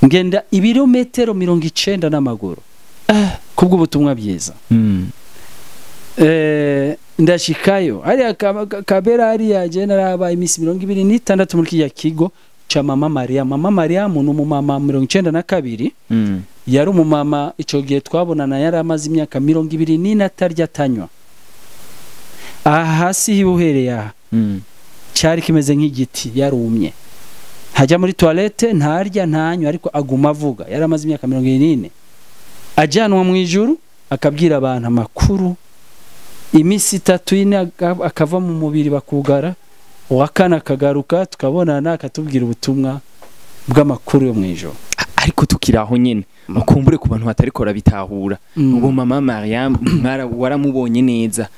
ngenda ibirometero 90 n'amaguru kubw'ubutumwa byiza. Ndashikayo ari kabera ari yaje naraba imisi 26 muri kiya kigo cha mama Maria. Mama Maria muntu umumama 92 yari umumama ico gihe twabonana yari amaze imyaka 24 atarya tanywa. Hasi hibuhereye cyari kimeze nk'igiti yarumye. Hajya muri toilette ntarya ntanywa ariko aguma avuga. Yari amaze imyaka 24. Ajanwa mu ijuru akabwira abantu amakuru. Imisi 3 ine akava mu mubiri bakugara. Wakana kagaruka tukabonana akatubwira ubutumwa bw'amakuru yo mu ijuru. Ariko tukiraho nyene mukumbure ku bantu batariko rabitahura. Ubwo mama Mariam waramubonye neza.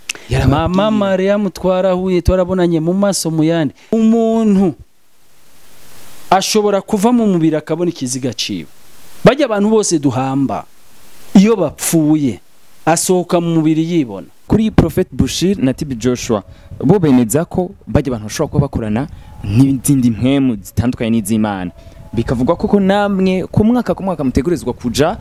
Mama Mariam twarahuye twarabonanye mu maso muyandi. Umuntu ashobora kuva mu mubiri akabona ikiziga ciwe. Bajya abantu bose duhamba iyo bapfuye asohoka mu mubiri yibona. Kuri Prophet Bushir na Tibi Joshua bo beneza ko bajya abantu bashobora kuba bakorana n'izindi mpemu zitandukanye n'izimana. Bikavugwa koko namwe ku mwaka mutegerezwa kuja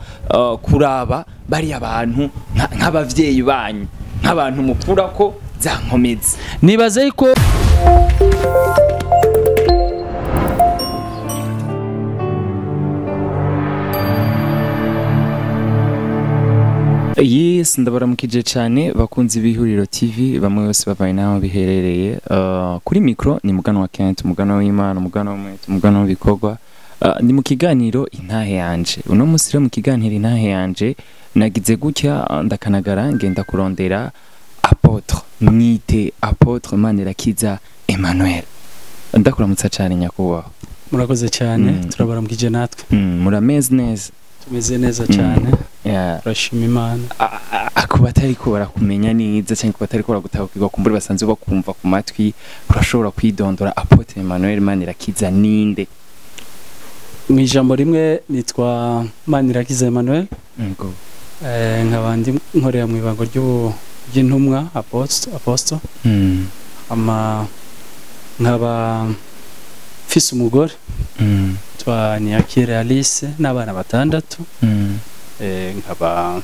kuraba bari abantu nk'abavyeyi banyu, nk'abantu mukura ko zankomeze. Nibaze ko Yes, ndabaramukije cyane bakunzi b'Ihuriro TV bamwe bose babaye naho biherereye. Kuri micro ni mugano wa Kent, mugano w'Imana, mugano w'umwete, mugano w'ibikorwa. Ni mu kiganiro intahe yanje. Uno munsi rero mu kiganiro intahe yanje nagize gutya ndakanagara ngenda kurondera Apotre mwite Apotre Manirakiza Emmanuel. Ndakuramutsa cyane nyakubahwa. Murakoze cyane turabaramukije natwe. Murameze neza. Tumeze neza cyane. Turashima Imana. Akuba atari ko barakumenya neza cyangwa kuba atari ko baragutahukirwa kumbure basanzwe bakumva ku matwi urashobora kwidondora Apotre Emmanuel Manirakiza ninde? Mu ijambo rimwe nitwa Manirakiza Emmanuel. Yego. Nkabandi nkorera mu ibango ry'intumwa Apostle. Nkaba fise umugore. Twa Niyakire Alice n'abana batandatu. Nkaba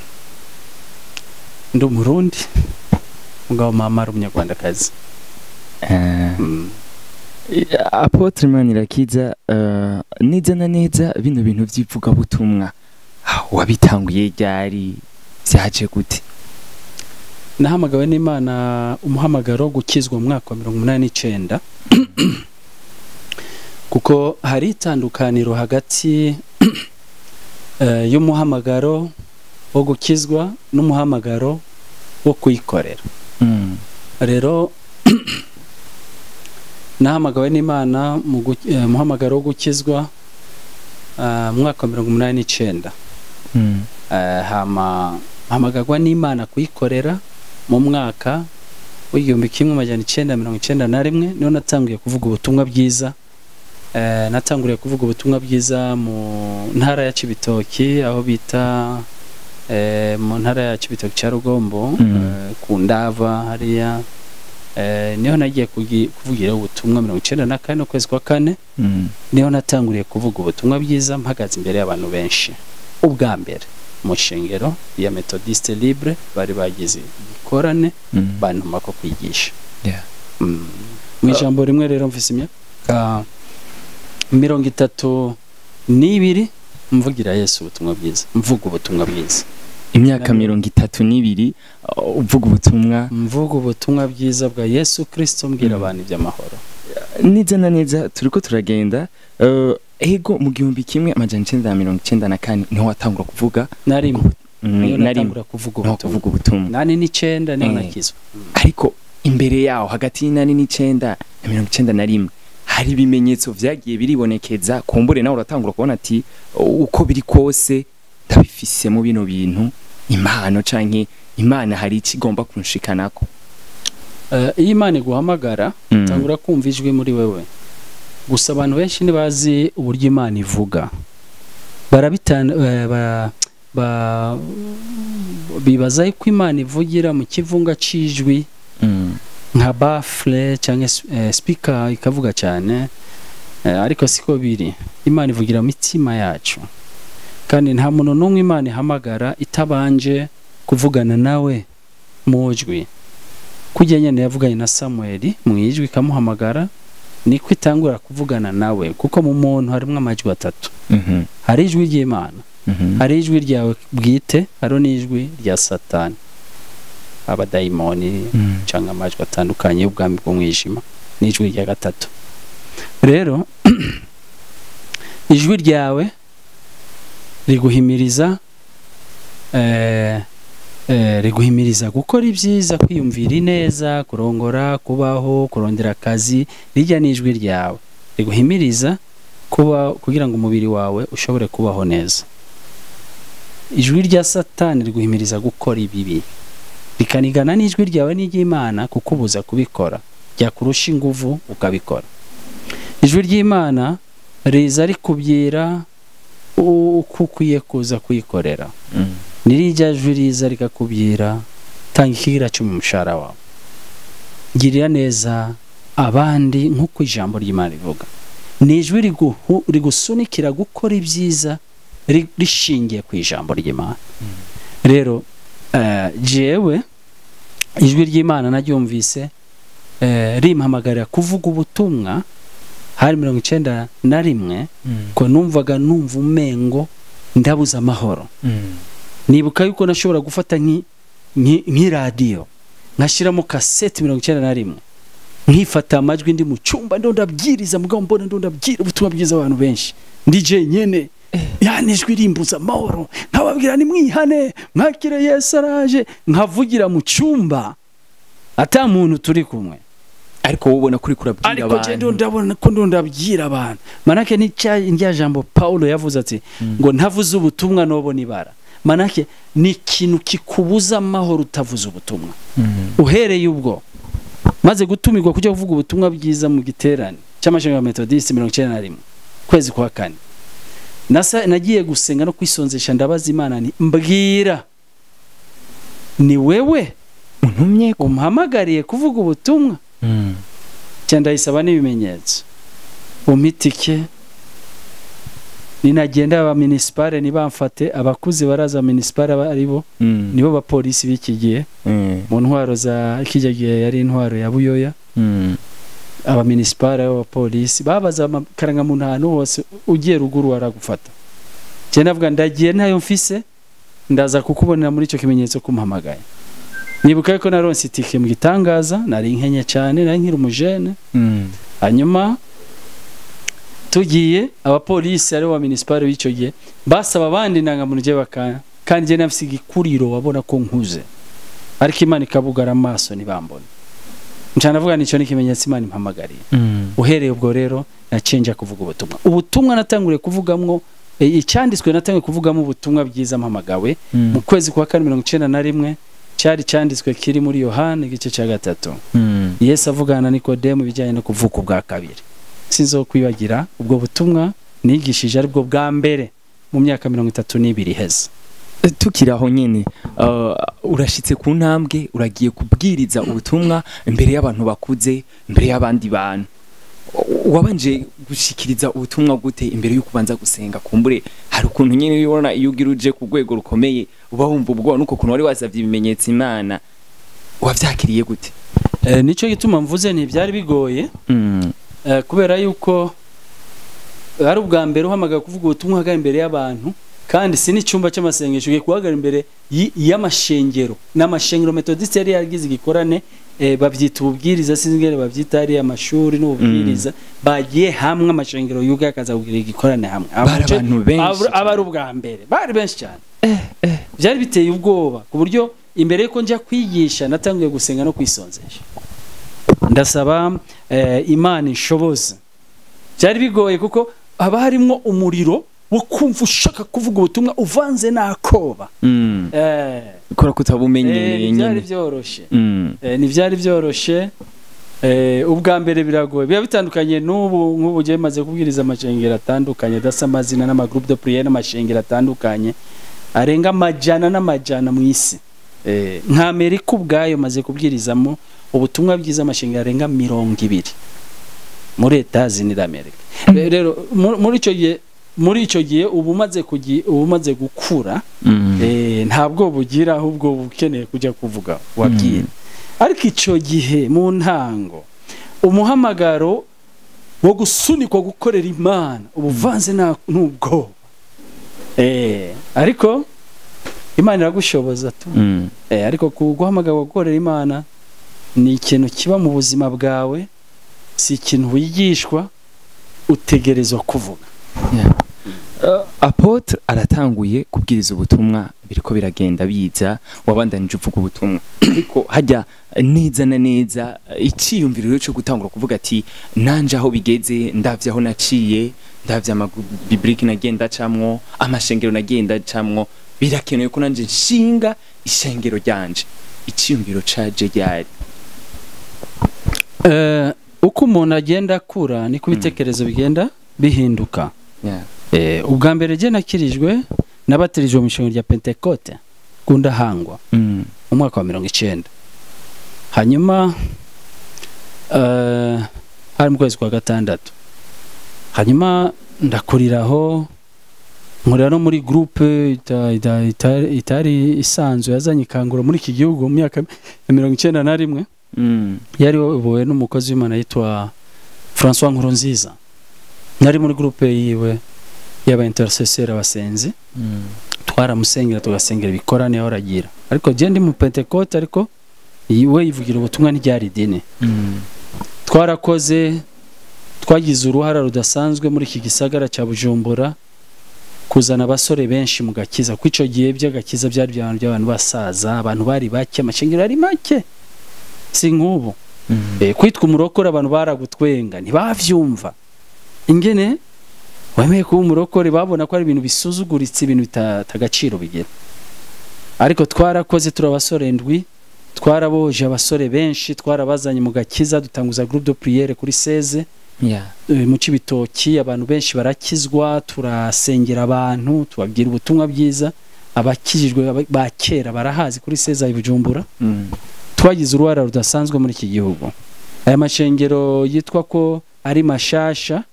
ndo Murundi mugabo mama ari umunyarwandakazi. Apotre Manirakiza neza na neza bino bintu by'ivuga butumwa wabitanguye ryari byaje gute? Nahamagawe n'Imana umuhamagaro gukizwa mu mwaka wa 1989 kuko hari itandukaniro hagati y'umuhamagaro wo gukizwa n'umuhamagaro wo kwikorera. Rero nahamagawe n'Imana muhamagaro wo gukizwa mu mwaka wa 1989. Hamagagwa n'Imana kuyikorera mu mwaka w'1991 niho natangiye kuvuga ubutumwa bwiza. Natanguriye kuvuga ubutumwa bwiza mu ntara ya Cibitoki aho bita mu ntara ya Cibitoki cya Rugombo ku Ndava hariya. Niho nagiye kuvugira ubutumwa 1994 kwezi kwa 4. Niho natanguriye kuvuga ubutumwa bwiza mpagaze imbere y'abantu benshi. Ubwa mbere mu shengero ya Methodiste Libre bari bagize ikorane bantuma ko kwigisha. Mu ijambo rimwe rero mfise imyaka 32 mvugira Yesu ubutumwa bwiza, mvuga ubutumwa bwiza. Imyaka 32 uvuga ubutumwa, mvuga ubutumwa bwiza bwa Yesu Kristo mbwira abantu iby'amahoro. Neza na neza turiko turagenda ego mu 1994 niho watangura kuvuga narimwe natangura kuvuga ubutumwa 89 niho nakizwa. Ariko imbere yaho hagati y'89 na 91 hari ibimenyetso vyagiye biribonekeza kumbure nawe uratangura kubona ati uko biri kose ndabifise mu bino bintu impano canke Imana hari ikigomba kunshikanako. Imana iguhamagara tangura kumva ijwi muri wewe. Gusa abantu benshi ntibazi uburyo Imana ivuga. Bibaza ko Imana ivugira mu kivunga cijwi nka baffle cyangwa speaker ikavuga cyane. ariko siko biri. Imana ivugira mitima yacu, kandi nta muntu n'umwe Imana ihamagara itabanje kuvugana nawe mu jwi. Kujya nyene yavuganye na Samuel mu ijwi kamuhamagara, niko itangura kuvugana nawe, kuko mu muntu harimo amajwi atatu. Hari ijwi ry'Imana, hari ijwi ryawe bwite, hari n'ijwi rya Satani, abadayimoni cyangwa amajwi atandukanye y'ubwami bw'umwijima, n'ijwi rya gatatu. Rero ijwi ryawe riguhimiriza riguhimiriza gukora ibyiza, kwiyumvira neza, kurongora, kubaho, kurondera akazi. Rijya n'ijwi ryawe riguhimiriza kugira ngo umubiri wawe ushobore kubaho neza. Ijwi rya Satani riguhimiriza gukora ibibi, rikanigana n'ijwi ryawe n'iry'Imana kukubuza kubikora, ryakurusha inguvu ukabikora. Ijwi ry'Imana riza rikubwira uko ukwiye kuza kuyikorera. Nirijya jwi riza rikakubwira tanga ikigira cy'umushahara wawe, girira neza abandi nk'uko ijambo ry'Imana rivuga. Ni ijwi rigusunikira gukora ibyiza rishingiye ku ijambo ry'Imana. Rero jewe ijwi ry'Imana naryumvise rimpamagarira kuvuga ubutumwa hari 91 ko numva umengo ndabuza amahoro. Nibuka yuko nashobora gufata nk'iradio nkashiramo cassette 91, nkifata amajwi ndi mu cyumba ndabwiriza mugabo mbona ndabwira ubutumwa bwiza abantu benshi ndije nyene, yani ijwi rimbuza amahoro, nkababwira ni mwihane, mwakire Yesu araje, nkavugira mu cyumba ata muntu turi kumwe. Ariko ubona kuri kurabwira abantu, ariko je ndabona ko ndabwira abantu. Manake ni cya jambo Paulo yavuze ati ngo ntavuze ubutumwa nobona ibara. Manake ni ikintu kikubuza amahoro utavuze ubutumwa. Uhereye ubwo maze gutumirwa kujya kuvuga ubutumwa bwiza mu giterane cy'amashengero ya Methodist 91 kwezi kwa kane, nagiye gusenga no kwisonzesha ndabaza Imana ni mbwira, ni wewe untumye umuhamagariye kuvuga ubutumwa? Cyanda isaba n'ibimenyetso, umitike ninagenda aba municipale nibamfate, abakuzi baraza municipale aribo nibo ba police bikigiye mu ntwaro za kijagiye, yari intwaro ya Buyoya. Aba municipale aba police babaza karanga muntu hano hose ugiye ruguru aragufata. Je navuga ndagiye ntayo mfise, ndaza kukubonera muri icyo kimenyetso kumuhamagaye. Nibuka ko naronse itike mu gitangaza, nari nkenye cyane, nari nkiri umujene. Hanyuma tugiye abapolisi ari wa municipal w'icyo gihe basaba abandi ndangamuntu je bakana, kandi je nafise igikuriro wabona ko nkuze, ariko Imana ikabugara amaso nibambona. Ncana vuga nico n'ikimenyetso Imana impamagariye. Uhereye ubwo rero nacenja kuvuga ubutumwa natanguriye kuvugamwo icyanditswe natangiye kuvugamo ubutumwa bwiza mpamagawe mu kwezi kwa 1991 cyari cyanditswe kiri muri Yohana igice cya 3. Yesu avugana na Nikodemo bijanye no kuvuka ubwa kabiri. Sinzo kwibagira ubwo butumwa nigishije ari bwo bwa mbere mu myaka 32 heza. Tukiraho nyene urashitse ku ntambwe, uragiye kubwiriza ubutumwa imbere y'abantu bakuze, imbere y'abandi bantu. Wabanje gushikiriza ubutumwa gute imbere yo kubanza gusenga? Kumbure hari ukuntu nyene yibona iyo ugiruje ku rwego rukomeye uba wumva ubwo nuko kuntu wari wasavye ibimenyetso Imana, wavyakiriye gute? Nico gituma mvuze nti byari bigoye kubera yuko ari ubwa mbere uhamaga kuvuga ubutumwa hagara imbere y'abantu, kandi si n'icyumba cy'amasengesho ugiye kuhagara imbere y'amashengero. N'amashengero Methodist yari yagize igikorane, babyita ububwiriza, sinzingere babyita ari amashuri n'ububwiriza, bagiye hamwe amashengero yuga akaza kugira igikorane hamwe. Abantu benshi abari ubwa mbere bari benshi cyane. Byari biteye ubwoba ku buryo imbere yuko njya kwigisha natangiye gusenga no kwisonzesha, ndasaba Imana inshoboza. Byari bigoye kuko haba harimo umuriro wo kumva ushaka kuvuga ubutumwa uvanze nakoba. Kora kutabumenyereye nyine. Byari byoroshe. Ni byari byoroshe. Ubwa mbere biragoye. Biba bitandukanye n'ubu nk'ubu je maze kubwiriza amashengero atandukanye, dasa amazina n'ama groupe de prière n'amashengero atandukanye arenga amajana mu isi. Nka Amerika ubwayo maze kubwirizamo ubutumwa bwiza amashengero arenga 200. muri Etats-Unis d'Amerique. Rero muri ico gihe ubumaze gukura ntabwo bugira ahubwo bukeneye kujya kuvuga wabwiye. Ariko ico gihe mu ntango umuhamagaro wo gusunikwa gukorera Imana ubuvanze n'ubwo ariko Imana iragushoboza tu ariko guhamagara gukorera Imana ni ikintu kiba mu buzima bwawe, si ikintu wigishwa, utegerezwa kuvuga. Apotre aratanguye kubwiriza ubutumwa, biriko biragenda biza, wabandanije uvuga ubutumwa, ariko hajya neza na neza iciyumviriro cyo gutangura kuvuga ati nanje aho bigeze, ndavye aho naciye, ndavye amabiblike nagenda camwo, amashengero nagenda camwo, birakenewe ko nanje nshinga ishengero ryanje. Iciyumviro caje ryari? Uko umuntu agenda akura niko ibitekerezo bigenda bihinduka. Ubwa mbere je nakirijwe nabatirijwe mu ishengero rya Pentecote kundahangwa mu mwaka wa 1990. Hanyuma hari mu kwezi kwa gatandatu. Hanyuma ndakuriraho nkorera no muri groupe itari isanzwe yazanye ikangura muri iki gihugu mu myaka 1991. Yari ubuwe n'umukozi w'Imana yitwa François Nkurunziza. Nari muri groupe yiwe yaba intercesseur abasenzi. Twaramusengera tugasengera ibikorane aho ragira. Ariko je ndi mu Pentecote, ariko yiwe yivugira ubutumwa n'iryari dine. Twarakoze, twagize uruhara rudasanzwe muri iki gisagara cya Bujumbura kuzana abasore benshi mu gakiza. Kwico gihe by'agakiza byari by'abantu basaza, abantu bari bake, amashengero ari make. Si nk'ubu kwitwa umurokore abantu baragutwenga ntibavyumva. Ingene wemeye kuba umurokore babona ko ari ibintu bisuzuguritse, ibintu bitagaciro bigira. Ariko twarakoze, turabasore ndwi, twaraboje abasore benshi, twarabazanye mu gakiza, dutanguza groupe de prière kuri 16 mu Cibitoki. Abantu benshi barakizwa, turasengera abantu, tubabwira ubutumwa bwiza. Abakijijwe bakera barahazi kuri 16 i Bujumbura. Twagize uruhara rudasanzwe muri iki gihugu. Aya mashengero yitwa ko ari mashasha,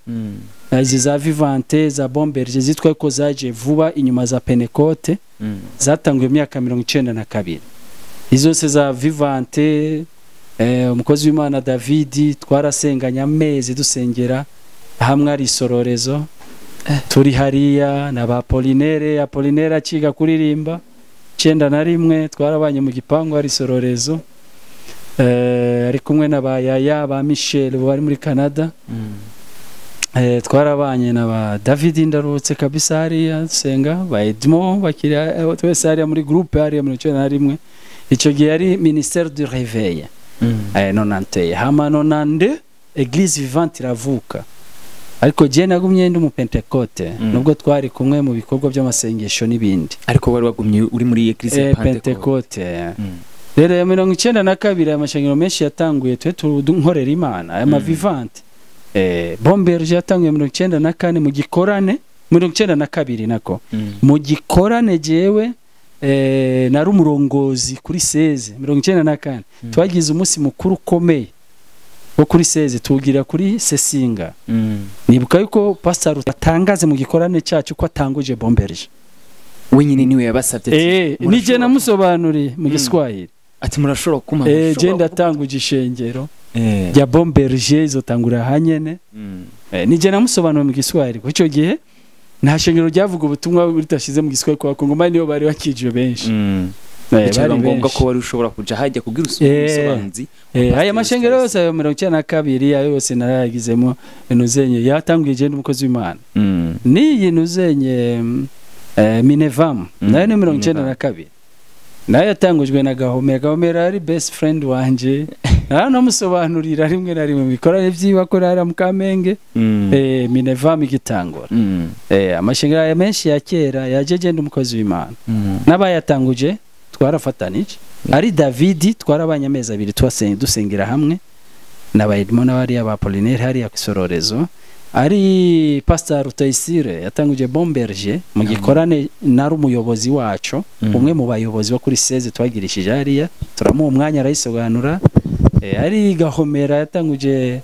izi za Vivante, za Bomberge zitwa ko zaje vuba inyuma za Pentecote, zatanguye mu myaka 1992. Izo se za Vivante, umukozi w'Imana David twarasenganya amezi dusengera hamwe ari isororezo. Turi hariya na ba Apollinaire aciga kuririmba 91 twarabanye mu gipangu ari isororezo. Ari kumwe na ba Yaya, ba Michel bari muri Canada. Twarabanye na ba David ndarutse kabisa hariya senga, ba Edmond bakiri twese hariya muri groupe hariya muri 91. Ico gihe ari ministère du réveil. 91 hama 92 église vivante iravuka. Ariko je nagumye ndi mu Pentecote nubwo twari kumwe mu bikorwa by'amasengesho n'ibindi. Ariko wari wagumye uri muri église Pentecote. Rero ya 1992 amashengero menshi yatanguye twe nkorera Imana aya mavivante. Bomberge yatanguye 1994 mu gikorane 1992 nako. Mu gikorane jewe nari umurongozi kuri 16 1994. Twagize umunsi mukuru ukomeye wo kuri 16 tugira kuri Sesinga. Nibuka yuko Pasteur atangaze mu gikorane cyacu ko atanguje Bomberge. Wenyine niwe yabasabye ati nije namusobanuriye mu Giswahili ati murashobora kuma je ndatanguje ishengero ya Bomberge izotangura hanyene. Nije namusobanuriye mu Giswahili ko ico gihe nta shengero ryavuga ubutumwa bitashize mu Giswahili kwa Kongo niyo bari bakijwe benshi. Bari ngombwa ko wari ushobora kuja hajya kugira usobanzi. Aya mashengero yose ayo 1992 ayo yose narayagizemo inuzenye yatangwije n'umukozi w'Imana. Niyi nuzenye Minevam nayo ni 1992. Nayo yatangujwe na Gahomera ari best friend wanje. Namusobanurira rimwe na rimwe bikorane vyiwa ko rara mu Kamenge. Minevam igitangura. Amashengero ya menshi ya kera yajeje n'umukozi w'Imana. Nabayatanguje twarafatanije. Ari David twarabanye amezi abiri dusengera hamwe. Naba Edmond n'abari aba Apollinaire hari yakisororezo. Ari Pasteur Rutayisire yatanguje Bomberge mu gikorane nari umuyobozi wacu. Umwe mu bayobozi bo kuri 16 twagirishije hariya turamuha umwanya arayisobanura. Ari Gahomera yatanguje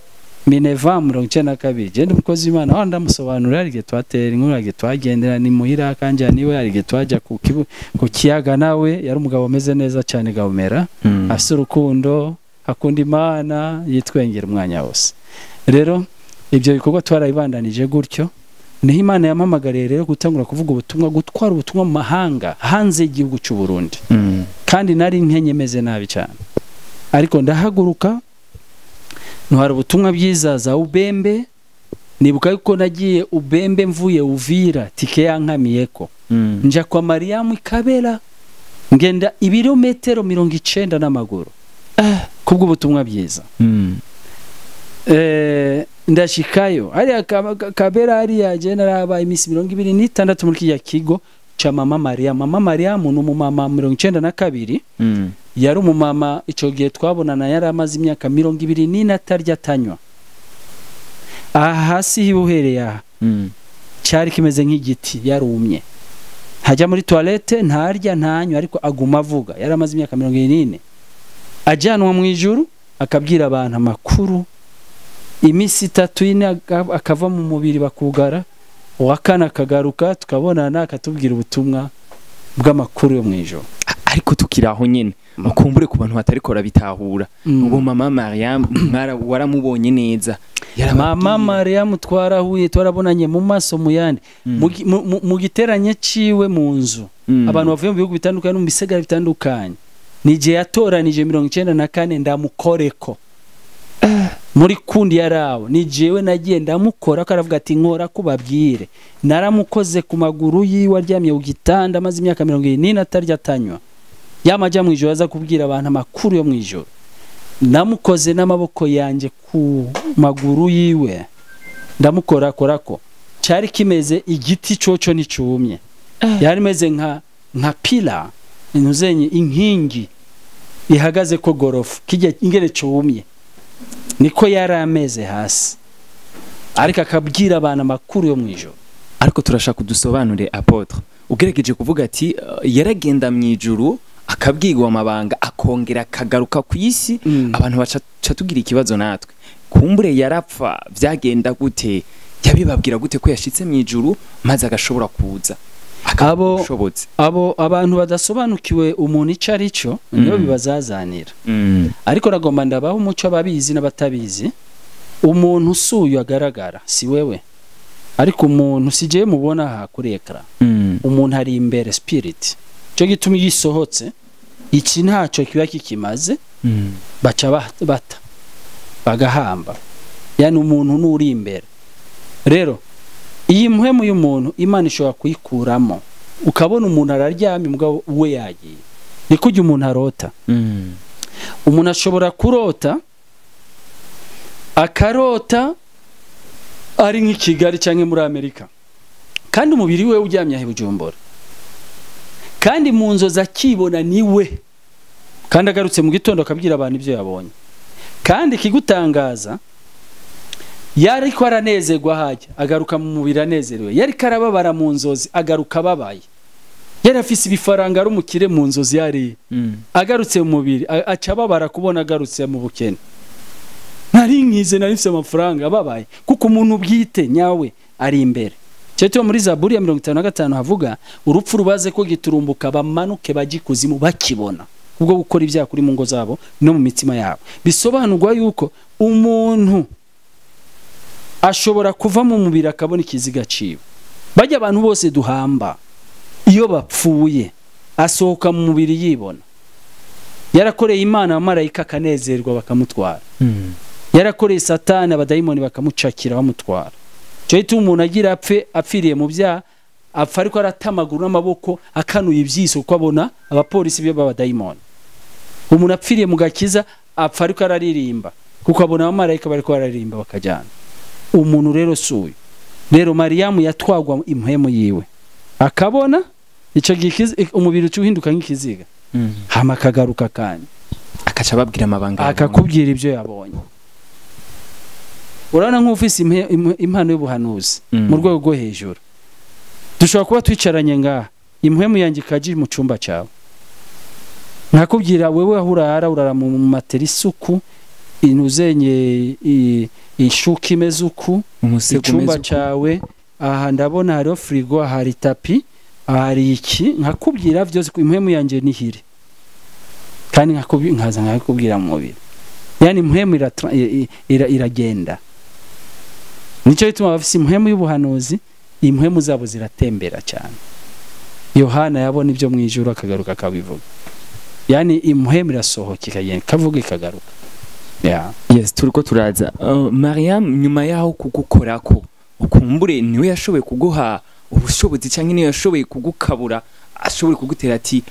Mineva 92 je ndi mukozi w'Imana aho ndamusobanurira ari twatera inkuru ari twagendera ni muhira kanje niwe ari twaja ku kiyaga nawe yari umugabo ameze neza cyane gahomera afite urukundo akunda Imana yitwengera umwanya wose rero ibyo bikorwa twarabibandanije gutyo niho Imana yampamagariye rero gutangura kuvuga ubutumwa gutwara ubutumwa mu mahanga hanze y'igihugu cy'u Burundi kandi nari nkenye meze nabi cyane ariko ndahaguruka ntwara ubutumwa bwiza za Ubembe nibuka yuko nagiye Ubembe mvuye Uvira tike yankamiyeko nja kwa Mariamu ikabera ngenda ibirometero 90 n'amaguru kubwo ubutumwa bwiza ndashikayo ari kabera ari yaje naraba imisi 26 muri kiya kigo cha mama Mariamu n'umumama 92 yari umumama ico gihe twabonana yari amaze imyaka 24 atarya tanywa hasi hibuhereye cyari kimeze nk'igiti yarumye hajya muri toilette ntarya ntanywa ariko aguma avuga yari amaze imyaka 24 ajyanwa mu ijuru akabwira abantu amakuru imisi 3 ine akava mu mubiri bakugara wakana kagaruka tukabonana akatubwira ubutumwa bw'amakuru yo mu ijuru ariko tukiraho nyene mukumbure ku bantu batarikora bitahura ubu mama Mariam waramubonye neza mama Mariam twarahuye twarabonanye mu maso muyandi mu giteranye ciwe mu nzu abantu bavuye mu bihugu bitandukanye no mu bisagara bitandukanye nije yatoranije 94 ndamukoreko muri kundi yarawo nijewe nagiye ndamukora karavuga ati nkora kubabwire naramukoze ku maguru yiwe aryamye ku gitanda amaze imyaka 24 atarya tanywa yamaja mu ijoro aza kubwira abantu amakuru yo mu ijoro namukoze n'amaboko yanje ku maguru yiwe ndamukora korako cyari kimeze igiti coco nicumye yari meze nka pila inuzenye inkingi ihagaze ko gorofu kijya ingere cumye niko yari ameze hasi ariko akabwira abantu amakuru yo mu ijoro ariko turashaka kudusobanure apotre ugeregeje kuvuga ati yaragenda mu ijuru akabwirwa amabanga akongera akagaruka ku isi abantu baca tugira ikibazo natwe kumbure yarapfa byagenda gute yabibabwira gute ko yashitse mu ijuru maze agashobora kuza abo abantu badasobanukiwe umuntu icari cyo niyo bibazazanira ariko ragomba ndabaho umuco ababizi n'abatabizi umuntu usuye agaragara si wewe ariko umuntu sigiye mubona aha kuri ekara umuntu ari imbere spirit cyo gituma yisohotse iki ntacyo kiba kikimaze baca bata bagahamba yani umuntu nuri imbere rero iyi mpwemu y'umuntu Imana ishobora kuyikuramo ukabona umuntu araryamye mugabo we yagiye niko ujya umuntu arota umuntu ashobora kurota akarota ari nk'Ikigali cyangwa muri Amerika kandi umubiri we uryamye ahe Bujumbura kandi mu nzozi akibona niwe kandi agarutse mu gitondo akabwira abantu ibyo yabonye kandi kigutangaza yari ko aranezerwa hajya agaruka mu mubiri anezerewe yari karababara mu nzozi agaruka babaye yari afise ibifaranga ari umukire mu nzozi yari agarutse mu mubiri aca babara kubona agarutse mu bukene nari nkize nari mfise amafaranga babaye kuko umuntu bwite nyawe ari imbere cyo muri Zaburi ya 55 havuga urupfu rubaze ko giturumbuka bamanuke bagikuzimu bakibona ubwo gukora ibyaha kuri mu ngo zabo no mu mitima yabo bisobanurwa yuko umuntu ashobora kuva mu mubiri akabona ikiziga ciwe bajya abantu bose duhamba iyo bapfuye asohoka mu mubiri yibona yarakoreye Imana abamarayika kanezerwa bakamutwara yarakoreye Satani abadayimoni bakamucakira bamutwara cyo itu umuntu agira apfiriye mu byaha apfa ariko aratamagura n'amaboko akanuye ibyiso uko abona abapolisi byo babadayimoni umuntu apfiriye mu gakiza apfa ariko araririmba kuko abona abamarayika bariko bararirimba bakajyana umuntu rero suye rero Mariamu yatwagwa impwemu yiwe akabona ico gikiza umubiri uhinduka nk'ikiziga hama kagaruka kandi akaca babwira amabanga akakubwira ibyo yabonye urana nk'ufise impano y'ubuhanuzi mu rwego rwo hejuru dushobora kuba twicaranye ngaha impwemu yanjye kaji mu cumba cyawe nakubwira wewe urara mu matera isuku inuzenye ishuka imeze uku icyumba cyawe aha ndabona hariho frigo hari tapi hari iki nkakubwira byose impwemu yanjye nihire kandi nkaza nkakubwira mu mubiri yani impwemu iragenda nicyo bituma bafise impwemu y'ubuhanuzi impwemu zabo ziratembera cyane Yohana yabona ibyo mu ijuru akagaruka akabivuga yani impwemu irasohoka ikagenda kavuga ikagaruka yes turiko turaza Mariam nyuma yaho kugukorako ukumbure niwe yashoboye kuguha ubushobozi cyangwa niwe yashoboye kugukabura ashoboye kugutera ati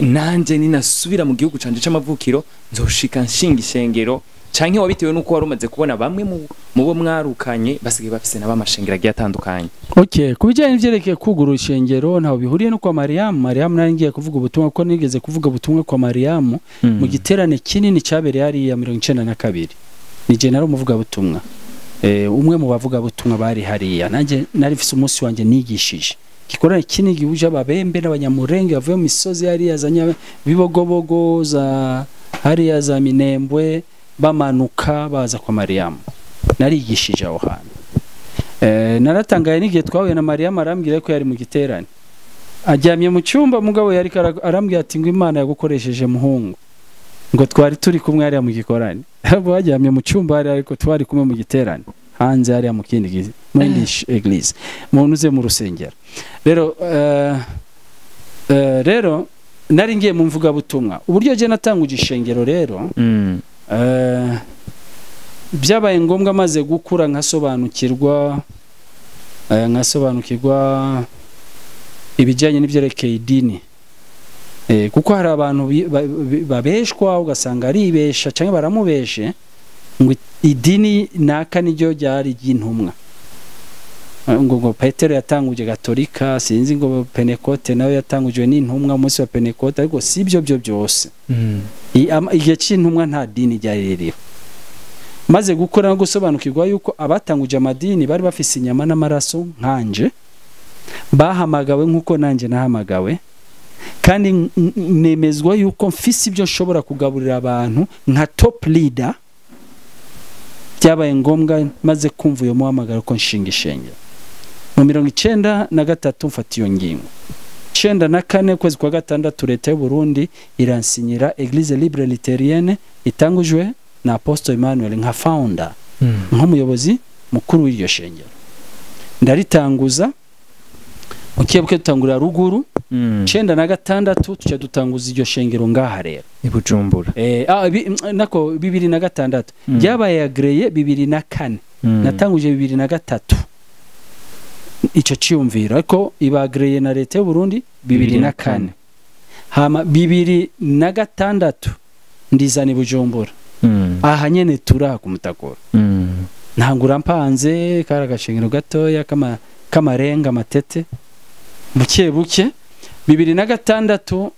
nanje ninasubira mu gihugu canje c'amavukiro nzoshika nshinga ishengero canke wabitewe nuko wari umaze kubona bamwe mu bo mwarukanye basigaye bafise n'abamashengero agiye atandukanye. Okay, kubijanye n'ivyerekeye kugura ishengero ntaho bihuriye no kwa Mariam nari ngiye kuvuga ubutumwa ko nigeze kuvuga ubutumwa kwa Mariam mu giterane kinini cyabereye ari ya 92 nije nari umuvuga butumwa umwe mu bavuga butumwa bari hariya nanje nari mfise umunsi wanje nigishije gikorana kinini gihuje ababembe n'abanyamurenge bavuye mu misozi yari yazanya bibogobogo za hariya za Minembwe bamanuka baza kwa Mariam narigishije aho hantu naratangaye n'igihe twahuye na Mariam arambwira ko yari mu giterane ajyamye mu cyumba mugabo yari arambwira ati ngo Imana yagukoresheje muhungu ngo twari turi kumwe hariya mu gikorane abo ajyamye mu cyumba hariya ariko twari kumwe mu giterane hanze hariya mu kindi muri eglise munuze mu rusengero rero nari ngiye mu mvuga butumwa uburyo je natanguje ishengero rero byabaye ngombwa maze gukura nkasobanukirwa ibijyanye n'ibyerekeye idini kuko hari abantu babeshwa ugasanga aribesha cyangwa baramubeshe ngo idini naka niryo ryari ry'intumwa ngo Petero yatanguje Gatolika sinzi ngo Pentecote nawe yatangujwe n'intumwa umunsi wa Pentecote ariko si byo byose igihe cy'intumwa nta dini ryari ririho maze gukora no gusobanukirwa yuko abatanguje amadini bari bafise inyama n'amaraso nkanje bahamagawe nkuko nanje nahamagawe kandi nemezwa yuko mfise ibyo nshobora kugaburira abantu nka top leader byabaye ngombwa maze kumva uyo muhamagaro ko nshinga ishengero mu 1993 mfata iyo ngingo 94 kwezi kwa gatandatu leta y'u Burundi iransinyira Église Libre Luthérienne itangujwe na Pasteur Emmanuel nka founder nk'umuyobozi mukuru w'iryo shengero ndaritanguza ukiyebuke tutangura ruguru 96 tuca dutanguza iryo shengero ngaha rero ibujumbura nako 2006 byabaye agreye 2004 natanguje 2003 ico cyumvira ariko ibagreye na leta y'u Burundi 2004 hama 2006 ndizana ibujumbura aha nyene turakumutagora ntangura mpanze karagashengero gatoya kamarenga amatete buke 2006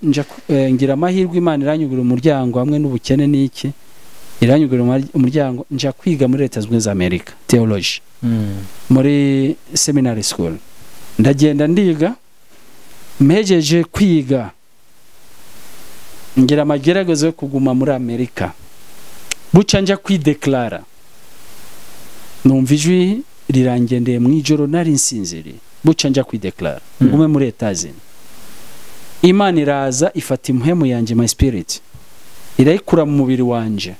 ngira amahirwe Imana iranyugura umuryango hamwe n'ubukene n'iki iranyugura umuryango nja kwiga muri leta zunze Amerika theology muri seminary school ndagenda ndiga mejeje kwiga ngira amageragezo yo kuguma muri Amerika buca nja kwideklara numva ijwi rirangendeye mu ijoro nari nsinziriye buca nja kwideklara ngume muri etazini Imana iraza ifata impwemu yanje my spirit irayikura mu mubiri wanje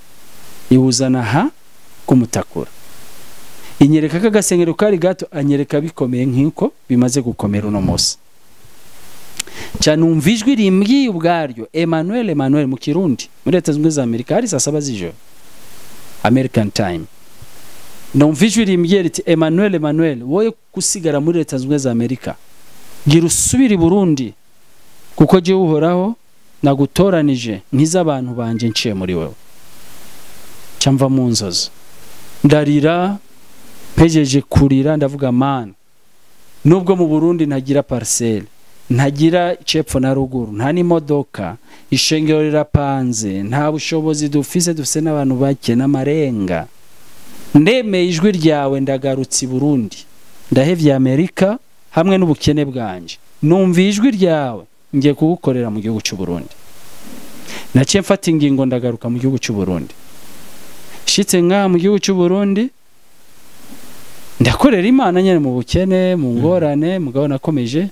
iwuzana ha kumutakura inyereka kagasengero kari gato anyereka bikomeye nk'uko bimaze gukomera uno munsi cyane umva ijwi rimbwiye ubwaryo Emmanuel mu Kirundi muri leta zunze za Amerika hari saa 7 z'ijoro American time numva ijwi rimbwiye riti Emmanuel wowe kusigara muri leta zunze za Amerika gira usubira i Burundi kuko je uhoraho nagutoranije nk'iz'abantu banje nciye muri wewe cyamva mu nzozi ndarira pejeje kurira ndavuga man nubwo mu Burundi ntagira parcelle ntagira cepfo na ruguru nta n'imodoka ishengero rirapanze nta bushobozi dufise n'abantu bake n'amarenga ndemeye ijwi ryawe ndagarutse i Burundi ndahevye Amerika hamwe n'ubukene bwanje numva ijwi ryawe ngiye kugukorera mu gihugu cy'u Burundi naciye mfata ingingo ndagaruka mu gihugu cy'u Burundi shitse nka mu gihugu cy'u Burundi ndakorera Imana nyene mu bukene mu ngorane mugabo nakomeje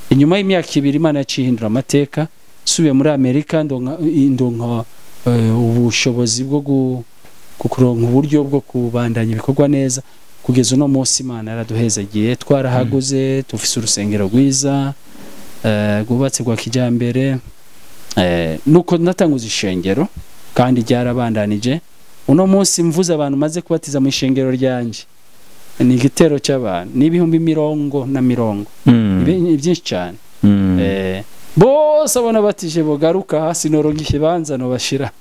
inyuma y'imyaka 2 Imana yacihindura amateka subiye muri Amerika ndonka ubushobozi bwo kuronka uburyo bwo kubandanya ibikorwa neza kugeza uno munsi Imana yaraduhezagiye twarahaguze tufise urusengero rwiza gubatse gwa kijambere nuko natanguza ishengero kandi ryarabandanije uno munsi mvuze abantu maze kubatiza mu ishengero ryanje ni igitero cy'abantu n'ibihumbi 100 byinshi cyane bose abona batije bogaruka hasi noronga ikibanza no bashira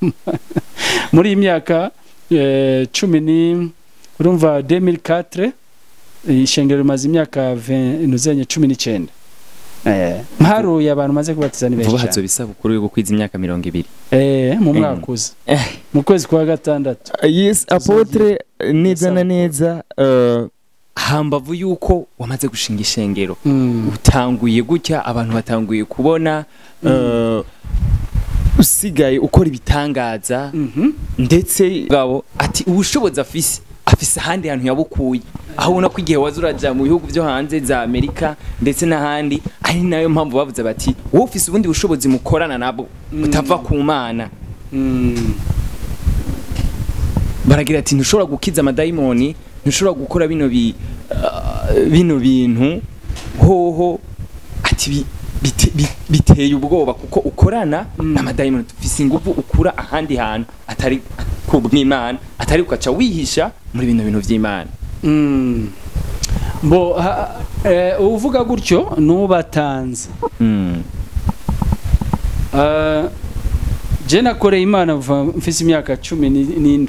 muri imyaka 10 urumva 2004 ishengero rimaze imyaka 19 mparuye abantu maze kubatiza ni benshi vuba hazo bisabukuru yo gukwiza imyaka 200 mu mwaka uza mu kwezi kwa gatandatu yes apotre neza na neza hambavu yuko wamaze gushinga ishengero utanguye gutya abantu batanguye kubona usigaye ukora ibitangaza ndetse gabo ati ubushobozi afise ahandi hantu yabukuye aho ubona ko igihe wazuraja mu bihugu byo hanze za Amerika ndetse n'ahandi ari nayo mpamvu bavuze bati wowe ufise ubundi bushobozi mukorana nabo utava ku Mana baragira ati ntushobora gukiza amadayimoni ntushobora gukora bino bintu hoho ati biteye ubwoba kuko ukorana n'amadayimoni ufise ingufu ukura ahandi hantu atari kubw'Imana atari ukaca wihisha muri bino bintu by'Imana bo uvuga gutyo nubatanze je nakoreye Imana mfise imyaka 17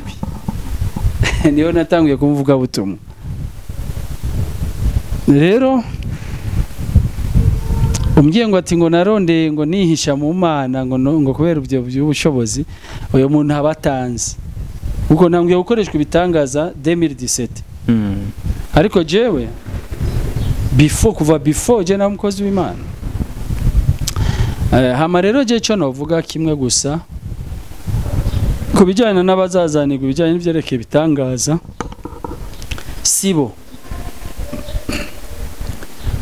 niyo natanguye kumvuga butumwa rero umbwiye ngo ati ngo narondeye ngo nihisha mu Mana ngo kubera ibyo by'ubushobozi uyo muntu abatanze uko nambwiye gukoreshwa ibitangaza 2017 ariko jewe before je namukozi w'Imana hama rero je cyo novuga kimwe gusa kubijyana n'abazazanirwa ibijyanye n'ivyerekeye bitangaza sibo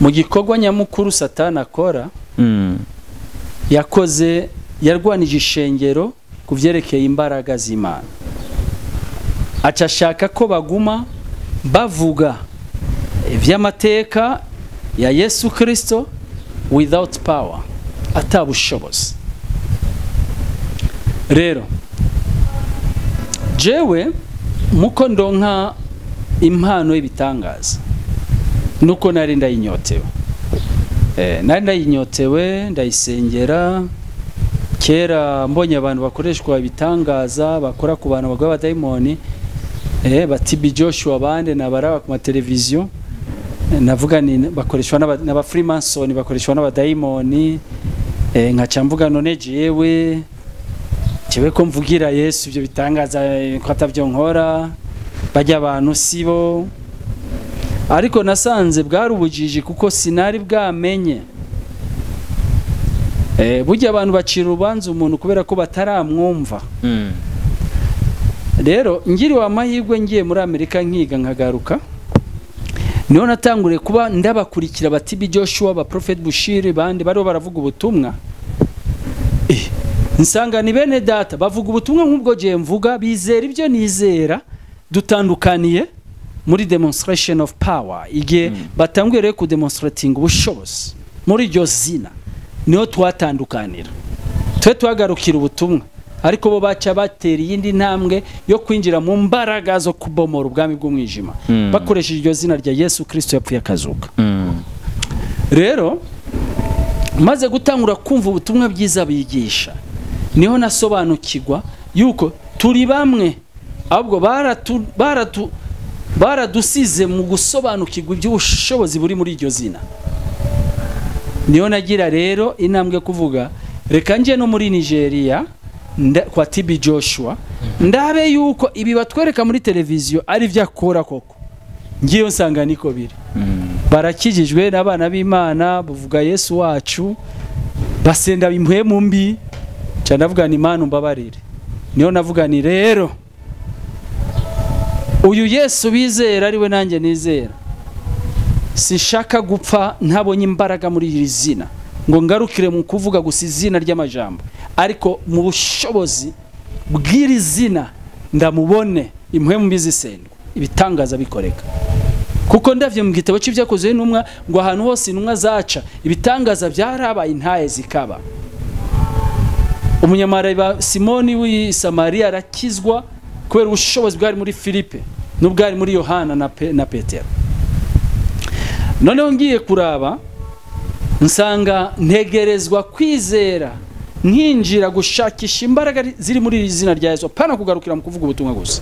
mu gikorwa nyamukuru Satani akora yakoze yarwanije ishengero kuvyerekeye imbaraga z'Imana acashaka ko baguma bavuga ivy'amateka ya Yesu Kristo without power atabushobozi rero jewe muko ndonka impano y'ibitangaza nuko nari ndayinyotewe ndayisengera kera mbonye abantu bakoreshwa ibitangaza bakora ku bantu bagwa abadayimoni batibi Joshua bande nabaraba ku mateleviziyo navuga ni bakoreshwa n'aba Freemason bakoreshwa n'abadayimoni nkaca mvuga none jewe ko mvugira Yesu ibyo bitangaza ko atavyo nkora bajya abantu sibo ariko nasanze bwari ubujiji kuko sinari bwamenye burya abantu bacira urubanza umuntu kubera ko bataramwumva rero ngiriwe amahirwe ngiye muri Amerika nkiga nkagaruka niho natanguriye kuba ndabakurikira batibi Joshua ba Prophet Bushiri bandi bari baravuga ubutumwa nsanga ni bene data bavuga ubutumwa nk'ubwo je mvuga bizera ibyo nizera dutandukaniye muri demonstration of power ige batanguye rero ku demonstrating ubushobozi muri iryo zina niho twatandukanira twe twagarukira ubutumwa ariko bo baca batera iyindi ntambwe yo kwinjira mu mbaraga zo kubomora ubwami bw'umwijima bakoresheje iryo zina rya Yesu Kristo yapfuye akazuka rero maze gutangura kumva ubutumwa bwiza bigisha niho nasobanukirwa yuko turi bamwe ahubwo baradusize mu gusobanukirwa iby'ubushobozi buri muri iryo zina niho nagira rero intambwe kuvuga reka nje no muri Nigeria kwa TB Joshua ndabe yuko ibi batwereka muri televiziyo ari vyakora koko ngiyo nsanga niko biri barakijijwe n'abana b'Imana buvuga Yesu wacu basenda bimpuye mumbi cyanavuga ni Imana umbabarire niho navuga ni rero uyu Yesu bizera ariwe nanjye nizera sishaka gupfa ntabonye imbaraga muri iri zina ngo ngarukire mu kuvuga gusa izina ry'amajambo ariko mu bushobozi bw'iri zina ndamubone impwemu mbizisendwa ibitangaza bikoreka kuko ndavye mu gitabo cy'ibyakozwe n'intumwa ngo ahantu hose intumwa zaca ibitangaza byarabaye intaye zikaba umunyamara Simoni w'i Samaria arakizwa kubera ubushobozi bwari muri Filipe n'ubwari muri Yohana na Petero. Noneho ngiye kuraba nsanga ntegerezwa kwizera nkinjira gushakisha imbaraga ziri muri iri zina rya Yesu pana kugarukira mu kuvuga ubutumwa gusa.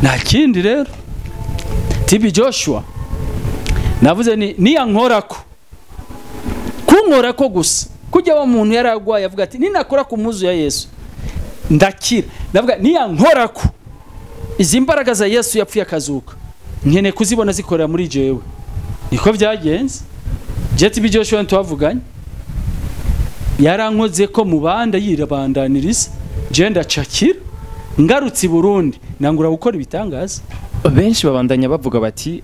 Nta kindi rero TB Joshua navuze ni yankorako kunkorako gusa kujya wa muntu yaragwaye avuga ati ninakora ku muzu ya Yesu ndakira navuga ni yankorako izi mbaraga za Yesu yapfuye akazuka nkene kuzibona zikorera muri jewe niko byagenze TB Joshua ntwavuganye yarankoze ko mubanda yirabandaniriza je ndacakira ngarutse Burundi nangura gukora ibitangaza. Benshi babandanya bavuga bati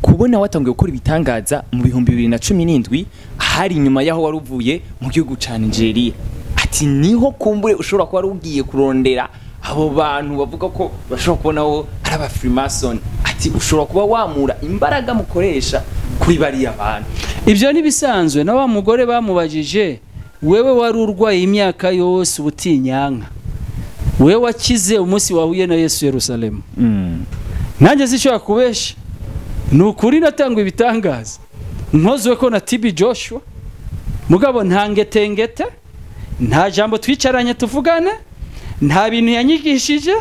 kubona watangiye gukora ibitangaza mu 2017 hari nyuma yaho waruvuye mu gihugu ca Nigeria ati niho kumbure ushobora kuba rugiye kurondera abo bantu bavuga ko bashobora kubonaho ari aba Freemason ati ushobora kuba wamura imbaraga mukoresha kuri bari abantu. Ibyo ni bisanzwe na wa mugore bamubajije wewe wari urwaye imyaka yose ubutinyanka wewe wakize umunsi wahuye na Yesu Yerusalemu. Nanjye zishobora kubesha nukuri natangwa ibitangaza nkozwe ko na TB Joshua mugabo ntangetengete nta jambo twicaranye tuvugane nta bintu yanyigishije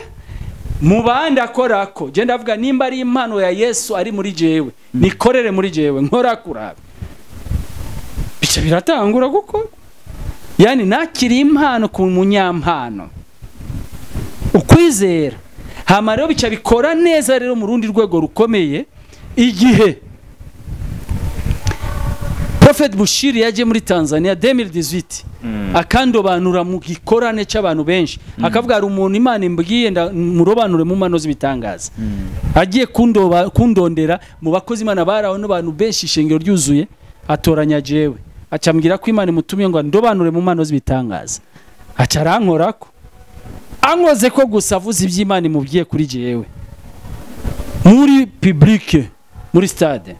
mubandi akorako je ndavuga nimba ari impano ya Yesu ari muri jewe nikorere muri jewe nkora kurabe bica biratangura gukora yani nakiri impano ku munyampano ukwizera hama rero bica bikora neza rero mu rundi rwego rukomeye igihe Prophet Bushiri yaje muri Tanzania 2018 akandobanura mu gikorane cy'abantu benshi akavuga ari umuntu Imana imbwiye murobanure mu mano z'ibitangaza agiye kundondera mu bakozi Imana baraho n'abantu benshi ishengero ryuzuye atoranya jewe acambwira ko Imana imutumye ngo ndobanure mu mano z'ibitangaza acarankorako ankoze ko gusa avuze iby'Imana imubwiye kuri jewe muri publique muri stade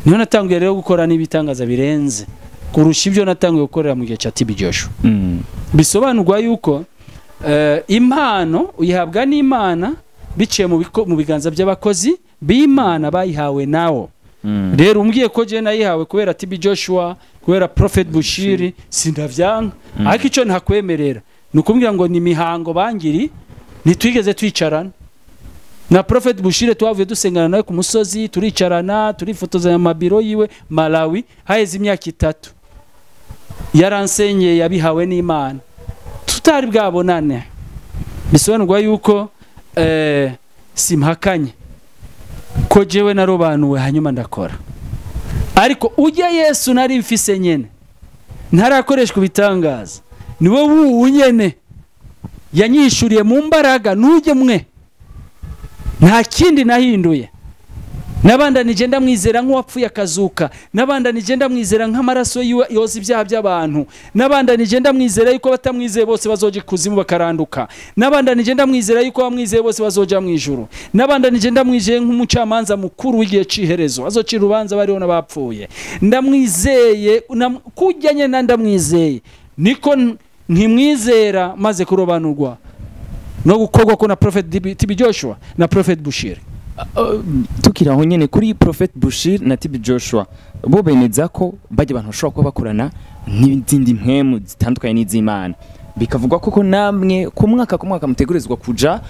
niho natangiye rero gukora n'ibitangaza birenze kurusha ibyo natangiye gukorera mu gihe cya TB Joshua. Bisobanurwa yuko impano uyihabwa n'Imana biciye mu biganza by'abakozi b'Imana bayihawe nawo. Rero umbwiye ko je nayihawe kubera TB Joshua kubera Prophet Bushiri sindavyanga ariko ico ntakwemerera nukumbwira ngo ni mihango bangiri nitwigeze twicarana na Prophet Bushire twavuye dusengana nawe ku musozi turicarana turifotoza ya mabiro yiwe Malawi haheze imyaka 3 yaransenye yabihawe n'Imana tutari bwabonane bisobanurwa yuko simhakanye ko jewe narobanuwe hanyuma ndakora ariko ujya Yesu nari mfise nyene ntarakoreshwa bitangaza niwe wunyene yanyishuriye mu mbaraga nuje mwe nta kindi nahinduye nabanda nigenda mwizera nk'uwapfuye akazuka nabanda nigenda mwizera nk'amaraso yiwe yoza ibyaha by'abantu nabanda nigenda mwizera yuko batamwizeye bose bazoje kuzimu bakaranduka nabanda nigenda mwizera yuko bamwizeye bose bazoja mu ijuru nabanda nigenda mwijeye nk'umucamanza mukuru w'igihe ciherezo azocira urubanza bariho n'abapfuye ndamwizeye kujyanye na ndamwizeye niko ntimwizera maze kurobanurwa no gukorwa ko na Prophet TB Joshua na Prophet Bushiri. Tukiraho nyene kuri Prophet Bushiri na TB Joshua bo bemeza ko bajye abantu bashobora kuba bakorana n'izindi mpemu zitandukanye n'iz'Imana bikavugwa koko namwe ku mwaka mutegerezwa kuja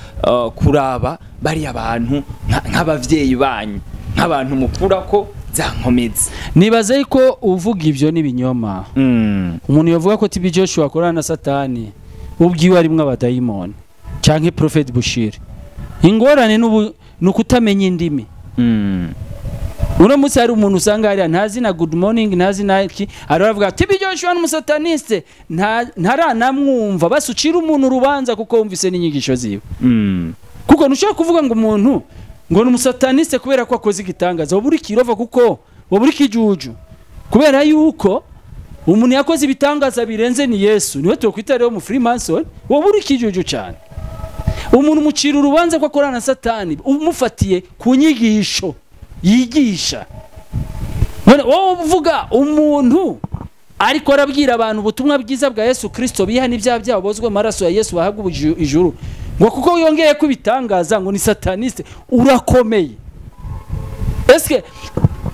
kuraba bari abantu nk'abavyeyi banyu nk'abantu mukura ko zankomeza nibaze ko uvuga ivyo nibinyoma umuntu yavuga ko TB Joshua akorana na Satani ubwiwe arimwe abadayimoni canke Prophet Bushiri ingorane nukutamenya indimi uramutse hari umuntu usanga ari ntazi na good morning ntazi na iki aravuga TB Joshua n'umusataniste ntaranamwumva basucira umuntu urubanza kuko wumvise n'inyigisho ziwe kuko ntushaka kuvuga ngo umuntu ngo ni umusataniste kubera ko akoze igitangaza waburi kirova kuko waburi kijuju kubera yuko umuntu yakoze ibitangaza birenze ni Yesu niwe twokwita rero mu Freemason waburi kijuju cyane umuntu mucira urubanza ko akorana na Satani umufatiye ku nyigisho yigisha wowe uvuga umuntu ariko arabwira abantu ubutumwa bwiza bwa Yesu Kristo bihana ibyaha byabo bozwe amaraso ya Yesu bahagwa ijuru ngo kuko yongeye kubitangaza ngo ni sataniste urakomeye. Eske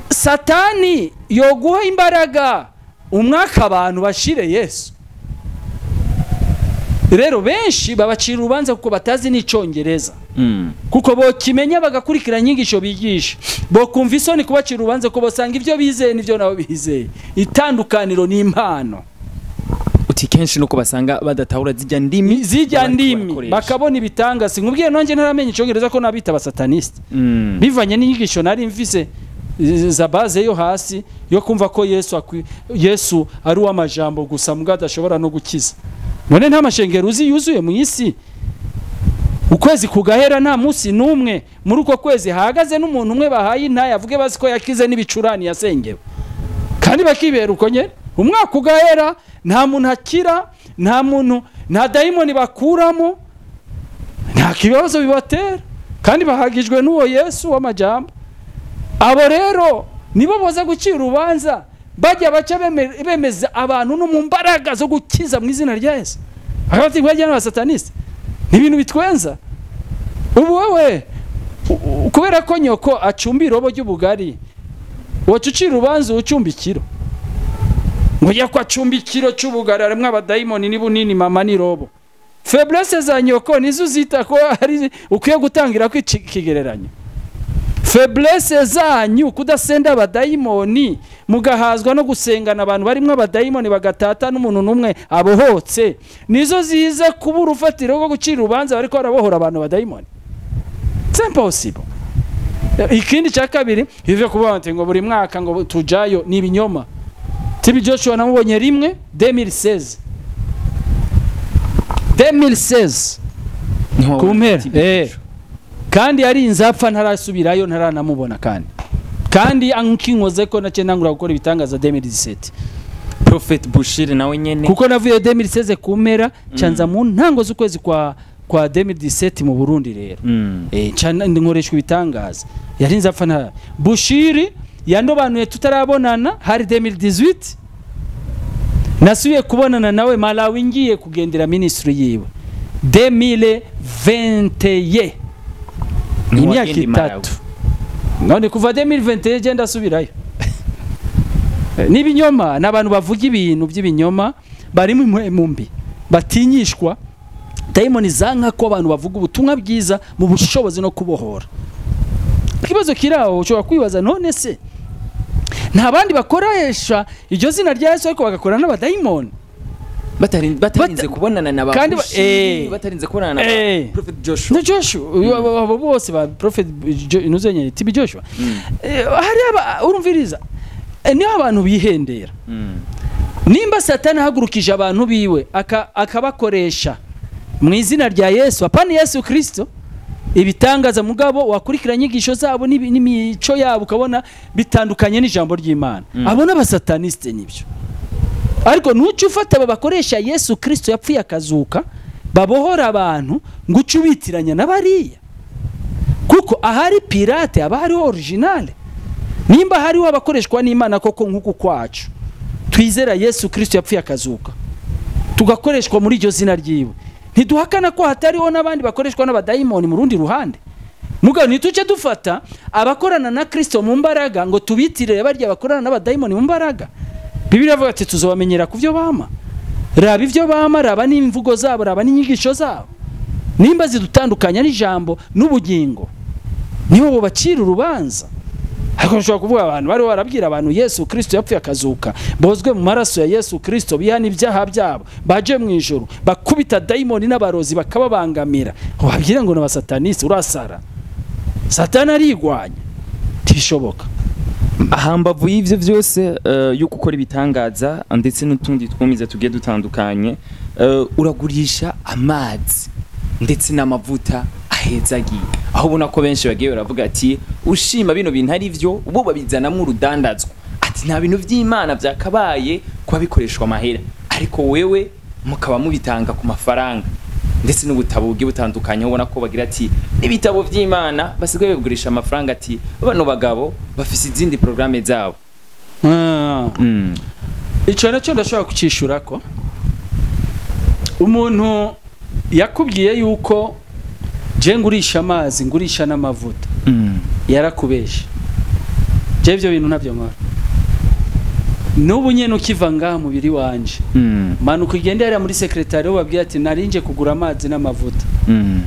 Satani yoguha imbaraga umwaka abantu bashire Yesu? Rero benshi babacira urubanza kuko batazi n'icongereza kuko bo kimenya bagakurikira inyigisho bigisha bo kumva isoni kubacira urubanza ko bosanga ivyo bizeye nivyo nabo bizeye. Itandukaniro ni impano. Uti kenshi nuko basanga badatahura zijya ndimi bakabona ibitanga sinkubwiye nonje ntaramenye icongereza ko nabita abasataniste bivanye n'inyigisho nari mvise za base yo hasi yo kumva ko Yesu ari uw'amajambo gusa mbwa adashobora no gukiza. None nta mashengero uzi yuzuye mu isi ukwezi kugahera nta munsi numwe muri uko kwezi hahagaze n'umuntu umwe bahaye intaya avuge bazi ko yakize n'ibicurani yasengewe kandi bakibera uko nyene umwaka ugahera nta muntu akira nta muntu nta daimoni bakuramo nta kibazo bibatera kandi bahagijwe n'uwo Yesu w'amajambo. Abo rero nibo boza gucira urubanza bajya baca bemeza abantu no mu mbaraga zo gukiza mu izina rya Yesu. Abati bajya n'abasataniste n'ibintu bitwenza. Ubu wewe kubera ko nyoko acumbira robo ry'ubugari wacucira urubanza ucumbikiro ngo yakwa acumbikiro cy'ubugari arimwe abadaimoni ni bunini mama ni robo. Faiblesse za nyoko nizo zita ko ari ukwiye gutangira ko ikigereranyo. Faiblesse zanyu kudasenda abadaimoni mugahazwa no gusengana abantu barimwe abadaimoni bagatata n'umuntu numwe abohotse nizo zize kubura ufatiro rwo gucira urubanza bariko barabohora abantu abadaimoni. C'est impossible. Ikindi cya kabiri ivyo kubante ngo buri mwaka ngo tujayo ni ibinyoma. Tibi Joshua namubonye rimwe 2016 kumpera kandi ari inzapfa ntarasubirayo ntaranamubona kandi ankinkoze ko nace nangura gukora ibitangaza 2017 Prophet Bushire nawe nyene kuko navuye 2016 kumpera canza mu ntango z'ukwezi kwa 2017 mu Burundi rero cyane nkoreshwa ibitangaza yari nzapfa nta Bushire yandobanuye tutarabonana hari 2018 nasubiye kubonana nawe Malawi ngiye kugendera ministry yiwe 2021 imyaka itatu none kuva 2021 genda subirayo nibinyoma nabantu bavuga ibintu by'ibinyoma bari mu mbi batinyishwa daimoni zanka ko abantu bavuga ubutumwa bwiza mu bushobozi no kubohora. Ikibazo kiraho ushobora kwibaza none se nta bandi bakoresha iryo zina rya Yesu ariko bagakorana n'abadaimoni batarinze kubonana na kandi batarinze kubonana na Prophet Joshua na Joshua abo bose ba Prophet inuzenye tibi Joshua hari urumviriza niyo abantu bihendera nimba Satani hagurukije abantu biwe akabakoresha mu izina rya Yesu apana Yesu Kristo ibitangaza mugabo wakurikira nyigisho zabo n'imico yabo ukabona bitandukanye n'ijambo ry'Imana abona abasataniste nibyo ariko nuco ufata babakoresha Yesu Kristo yapfuye akazuka babohora abantu ngo ucubitiranya n'abariya kuko ahari pirate abari original nimba hari wabakoreshwa n'Imana koko nkuko kwacu twizera Yesu Kristo yapfuye akazuka tugakoreshwa muri iryo zina ryiwe ntiduhakana ko hatariho n'abandi bakoreshwa n'abadaimoni mu rundi ruhande mugabo nituce dufata abakorana na Kristo mu mbaraga ngo tubitirire barya bakorana n'abadaimoni mu mbaraga. Bibiliya ivuga ati tuzobamenyera kuvyo bama raba ivyo bama raba n'imvugo zabo raba n'inyigisho zabo nimba zidutandukanya n'ijambo n'ubugingo niho bo bacira urubanza. Ariko nshobora kuvuga abantu bari barabwira abantu Yesu Kristo yapfuye akazuka bozwe mu maraso ya Yesu Kristo bihana ibyaha byabo baje mu ijuru bakubita daimoni n'abarozi bakababangamira babwira ngo n'abasataniste urasara Satani arigwanya tishoboka. Ahambavu y'ivyo byose yo gukora ibitangaza ndetse n'utundi twumiza tugiye dutandukanye uragurisha amazi ndetse n'amavuta ahezagiye aho ubona ko benshi bagiye baravuga ati ushima bino bintu ari byo bo babizanamo urudandazwa ati nta bintu by'Imana byakabaye kuba bikoreshwa amahera ariko wewe mukaba mubitanga ku mafaranga ndetse n'ubutabo bugiye butandukanye ubona ko bagira ati n'ibitabo by'Imana basigaye bigurisha amafaranga ati bano bagabo bafise izindi programme zabo. Ico nacyo ndashobora kucishura ko umuntu yakubwiye yuko je ngurisha amazi ngurisha n'amavuta yarakubesha je ivyo bintu navyo nkora n'ubu nyene ukiva ngaha mubiri wanje manuka ugende yari muri secretary wo babwiye ati narinje kugura amazi n'amavuta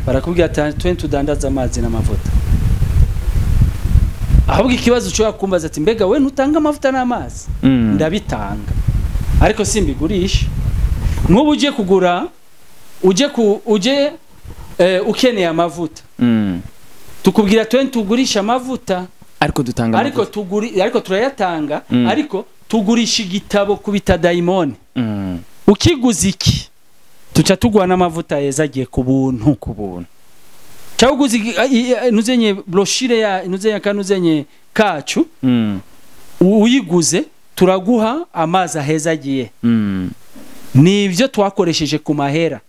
barakubwira ati twe tudandaza amazi n'amavuta ahubwo ikibazo cyo yakumbaza ati mbega we ntutanga amavuta n'amazi ndabitanga ariko simbigurisha nk'ubu uje kugura uje ukeneye amavuta tukubwira twe tugurisha amavuta ariko dutanga ariko turayatanga ariko tugurisha igitabo kubita daimoni ukiguza iki tuca tugwana amavuta yezagiye ku buntu cyawuguza nuzenye brochure ya nuzenye kanuzenye kacu uyiguze turaguha amazi ahezagiye nibyo twakoresheje ku mahera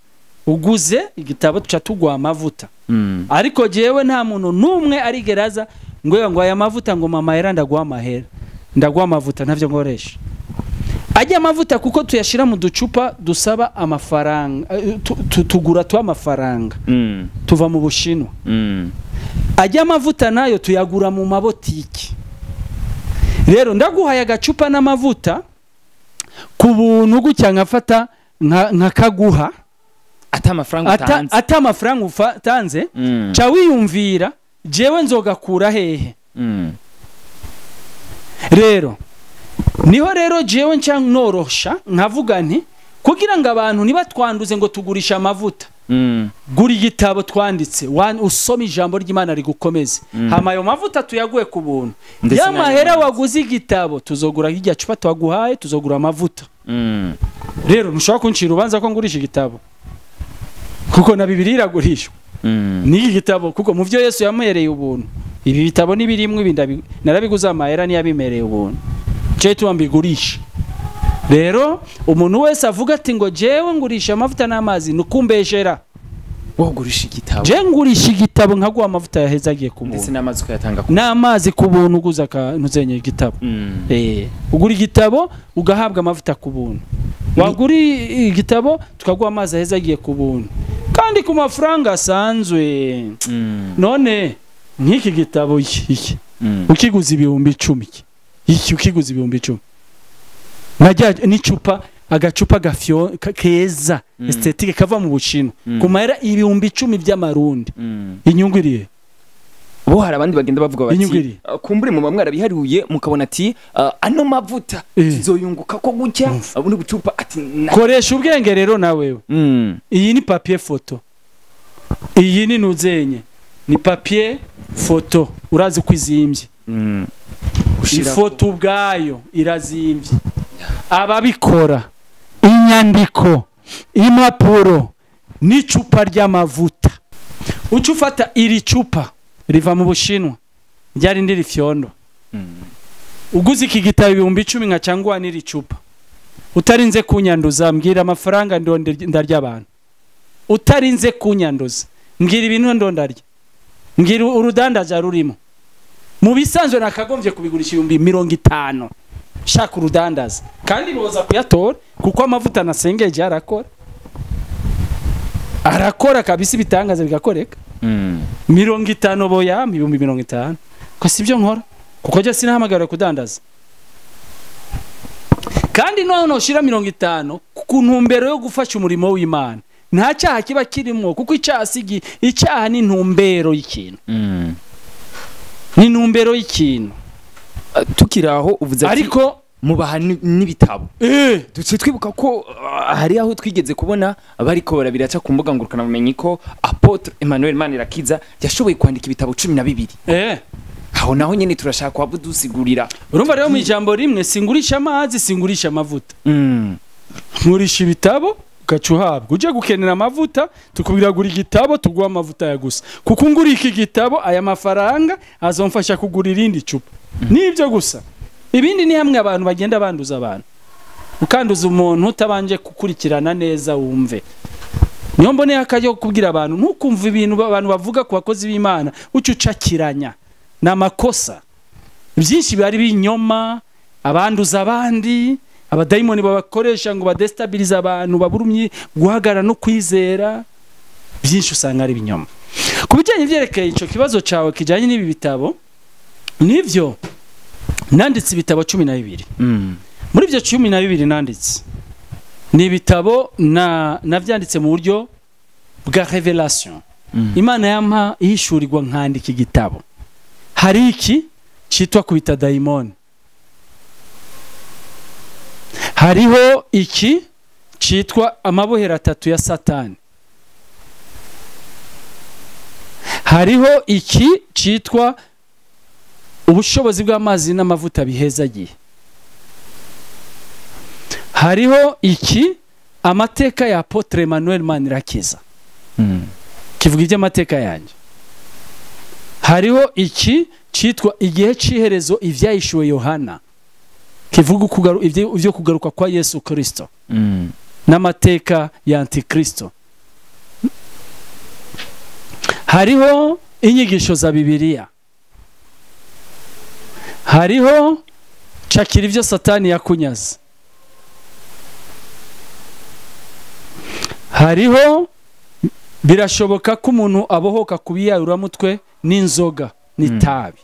uguze igitabo tuca tugwa amavuta ariko jewe nta muntu numwe ari geraza ngo aya mavuta ngo mama era ndagwa amahera ndagwa amavuta ntavyo ngoresha ajya amavuta kuko tuyashira mu ducupa dusaba amafaranga tugura twa amafaranga tuva mu Bushinwa ajya amavuta nayo tuyagura mu mabotiki rero ndaguhaye agacupa n'amavuta ku buntu gucya nkafata nkakaguha ata amafaranga utanze ca wiyumvira jewe nzogakura hehe rero niho rero jewe nca norosha nkavuga nti kugira ngo abantu nibatwanduze ngo tugurisha amavuta gura igitabo twanditse usoma ijambo ry'Imana rigukomeze hama ayo mavuta tuyaguye ku buntu yamahera waguze igitabo tuzogura hirya cupa twaguhaye tuzogura amavuta rero ntushobora kuncira ubanza ko ngurisha igitabo kuko na Bibiliya iragurishwa ni igitabo kuko mu byo Yesu yamuhereye ubuntu ibi bitabo nibirimwe ibindi narabiguza amahera niyabimereye ubuntu cyo tuambigurisha rero umuntu wese avuga ati ngo jewe ngurisha amavuta n'amazi nukumbeshera wo gurisha igitabo je ngurisha igitabo nkaguha amavuta yahezagiye ku buntu ndetse n'amazi kuyatanga ku n'amazi ku buntu uguza ka nuzenye igitabo ugura igitabo ugahabwa amavuta ku buntu waguri igitabo tukaguha amazi ahezagiye ku buntu kandi ku mafaranga asanzwe none nk'iki gitabo iki ukiguza ibihumbi 10 iki ukiguza ibihumbi 10 najya n'icupa agacupa gafyo keza esthétique kava mu Bushinwa kumara ibihumbi 10 by'amarundi inyungu iriye bo hari abandi bagenda bavuga bati kumbure mu bamwe arabiharuye mukabona ati ano mavuta zoyunguka ko gutya abundi gucupa ati koresha ubwenge rero nawe iyi ni papier photo iyi ni nuzenye ni papier photo urazi kwizimbye ifoto ubwayo irazimbye ababikora inyandiko impapuro n'icupa ry'amavuta ucufata iri cupa riva mu Bushinwa ryari ndiri fyondo uguze iki gitabo ibihumbi 10 nka cyangwa n'iri cupa utarinze kunyanduza mbwira amafaranga ndarya abantu utarinze kunyanduza mbwira ibintu ndondarya mbwira urudandazwa rurimo mu bisanzwe nakagombye kubigurisha 50 shaka urudandaza kandi boza kuyatora kuko amavuta nasengeje arakora kabisa bitangaza bigakoreka 50 boya 50 ko sibyo nkora kuko je sinahamagara kudandaza kandi no shira 50 ku ntumbero yo gufasha umurimo w'Imana nta cyaha kiba kirimo kuko icyaha ni ntumbero y'ikintu ni ntumbero y'ikintu tukiraho uvuze ariko mubaha n'ibitabo duce twibuka ko hari aho twigeze kubona abariko barabiraca ku mbuga ngurukana bumenyi ko APOTRE Emmanuel Manirakiza yashoboye kwandika ibitabo 12 aho naho nyene turashaka kwabudusigurira urumva rero mu ijambo rimwe singurisha amazi singurisha amavuta nkurisha ibitabo ukacuhabwa uje gukenera amavuta tukubwira gura igitabo tuguha amavuta ya gusa kuko ngura iki gitabo aya mafaranga azomfasha kugura irindi cupa nibyo gusa ibindi ni hamwe abantu bagenda banduza abantu ukanduza umuntu utabanje kukurikirana neza wumve niyo mbone akajya kubwira abantu ntukumva ibintu abantu bavuga ku bakozi b'Imana ucucakiranya namakosa byinshi bari binyoma abanduza abandi abadayimoni babakoresha ngo badestabilize abantu baburumye guhagara no kwizera byinshi usanga ari binyoma kubijanye vyerekeye ico kibazo cawe kijanye n'ibi bitabo nivyo nanditse ibitabo 12 muri byo 12 nanditse ni ibitabo navyanditse mu buryo bwa revelation Imana yampa ihishurirwa nkandika igitabo hari iki citwa kubita daimoni hariho iki citwa amabohero atatu ya Satani hariho iki citwa ubushobozi bw'amazi n'amavuta bihezagiye hariho iki amateka ya APOTRE Emmanuel Manirakiza kivuga iby'amateka yanjye hariho iki citwa igihe ciherezo ivyahishuwe Yohana kivuga ivyo kugaruka kwa Yesu Kristo n'amateka ya Antikristo hariho inyigisho za Bibiliya hariho cakira ivyo Satani yakunyaze hariho birashoboka ko umuntu abohoka kubiyarura mutwe n'inzoga n'itabi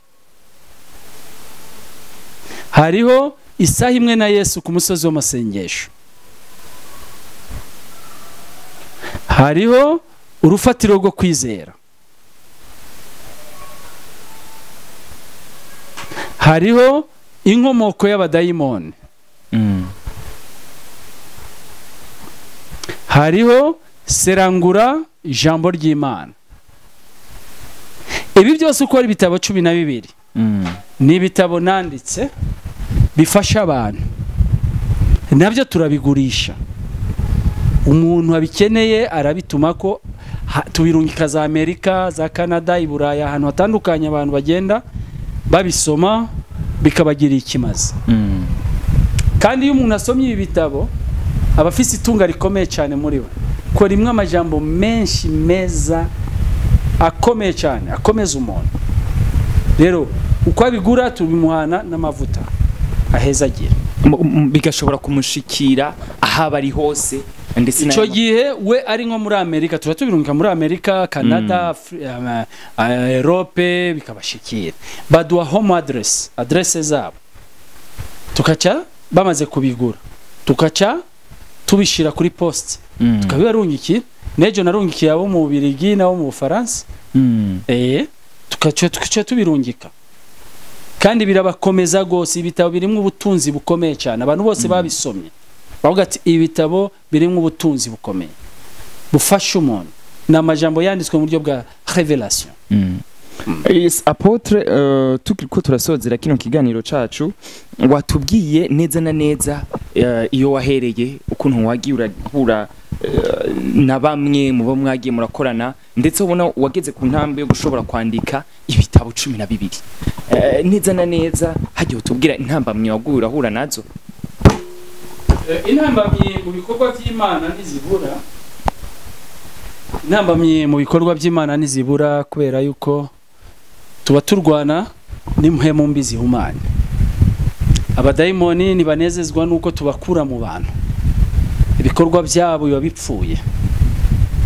hariho isaha imwe na Yesu ku musozi w'amasengesho hariho urufatiro rwo kwizera hariho inkomoko y'abadayimoni hariho serangura ijambo ry'Imana ibi byose uko ari bitabo 12 ni bitabo nanditse bifasha abantu nabyo turabigurisha umuntu abikeneye arabituma ko tubirungika za Amerika za Canada iburaya ahantu hatandukanye abantu bagenda babisoma bikabagira ikimaze kandi iyo umuntu asomye ibi bitabo abafise itunga rikomeye cyane muri we ko rimwe amajambo menshi meza akomeye cyane akomeza umuntu rero uko abigura tubimuhana n'amavuta ahezagira bigashobora kumushikira ahaba ari hose ndetse ico gihe we ari nko muri Amerika turatubirunga muri Amerika Canada Europe bikabashikira baduha home address zabo tukaca bamaze kubigura tukaca tubishira kuri poste tukabibarungikira nejo narungikiye abo mu Birigi nabo mu Faransa tukaca tubirungika kandi birabakomeza gose ibitabo birimo ubutunzi bukomeye cyane abantu bose babisomye bavuga ati ibitabo birimo ubutunzi bukomeye bufasha umuntu n'amajambo yanditswe mu buryo bwa revelation Apotre tukiko turasozera kino kiganiro cacu watubwiye neza na neza iyo wahereye ukuntu wagiye urahura na bamwe mu bo mwagiye murakorana ndetse ubona wageze ku ntambwe yo gushobora kwandika ibitabo 12 neza na neza hagiye utubwira intambamye waguye urahura nazo intambamye mu bikorwa by'Imana ntizibura intambamye mu bikorwa by'Imana ntizibura kubera yuko tuba turwana n'impwemu mbi zihumanye abadayimoni nibanezezwa nuko tubakura mu bantu ibikorwa byabo biba bipfuye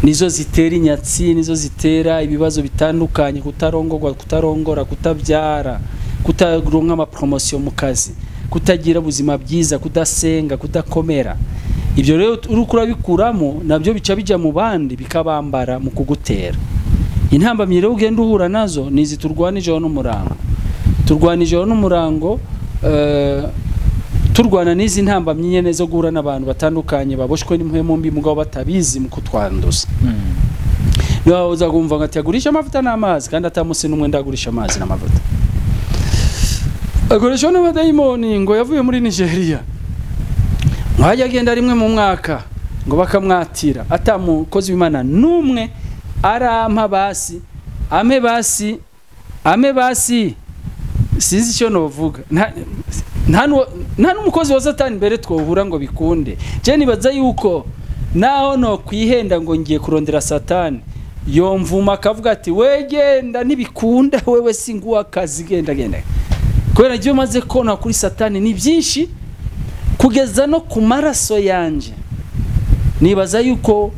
nizo zitera inyatsi nizo zitera ibibazo bitandukanye kutarongora kutabyara kutaronka ama promotion mu kazi kutagira ubuzima bwiza kudasenga kudakomera ibyo rero urukura bikuramo nabyo bica bija mu bandi bikabambara mu kugutera intambamye rero ugenda uhura nazo nizi turwanije n'umurango turwana n'izi ntambamye nyene zo guhura n'abantu batandukanye baboshwe n'impwemu mbi mugabo batabizi mu kutwanduza niba uza kumva ngati agurisha amavuta n'amazi kandi atamusi n'umwe ndagurisha amazi n'amavuta agurisha n'abadayimoni ngo yavuye muri Nigeria mwajya agenda rimwe mu mwaka ngo bakamwatira atamukozi w'Imana numwe arampa basi ame basi sinzi icyo novuga nta n'umukozi wa Satani mbere twohura ngo bikunde je nibaza yuko naho no kwihenda ngo ngiye kurondera Satani yomvuma akavuga ati wegenda nibikunda wewe singuwa kazi genda kubera byo maze kona kuri Satani ni byinshi kugeza no ku maraso yanje nibaza yuko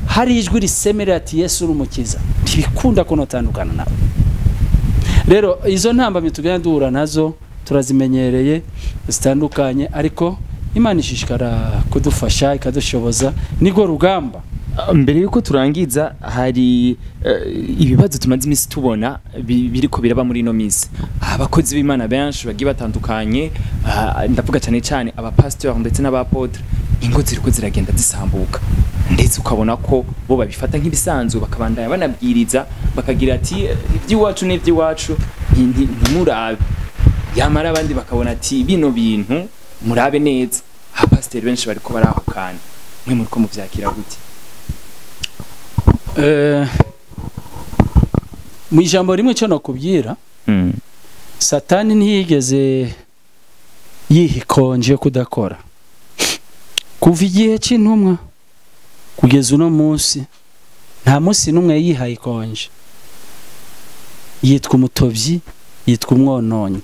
hari ijwi risemera ati Yesu urumukiza ntibikunda ko notandukana nawe rero izo ntambamye tugenda duhura nazo turazimenyereye zitandukanye ariko Imana ishishikara kudufasha ikadushoboza nigo rugamba. Mbere yuko turangiza hari ibibazo tumaze imisi tubona biriko biraba muri no misi abakozi b'Imana benshi bagiye batandukanye ndavuga cyane cyane aba Pasteur ndetse n'abapotre ingo ziriko ziragenda zisambuka ndetse ukabona ko bo babifata nk'ibisanzwe bakabandanya banabwiriza bakagira ati iby'iwacu n'iby'iwacu ntimurabe yamara abandi bakabona ati bino bintu murabe neza Pasteur benshi bariko barahukana mwe muriko muvyakira gute? Mu ijambo rimwe cyo nakubwira Satani ntiyigeze yihikonje kudakora kuva igihe cy'intumwa kugeza uno munsi nta munsi numwe yihaye konje yitwa umutobyi yitwa umwononyi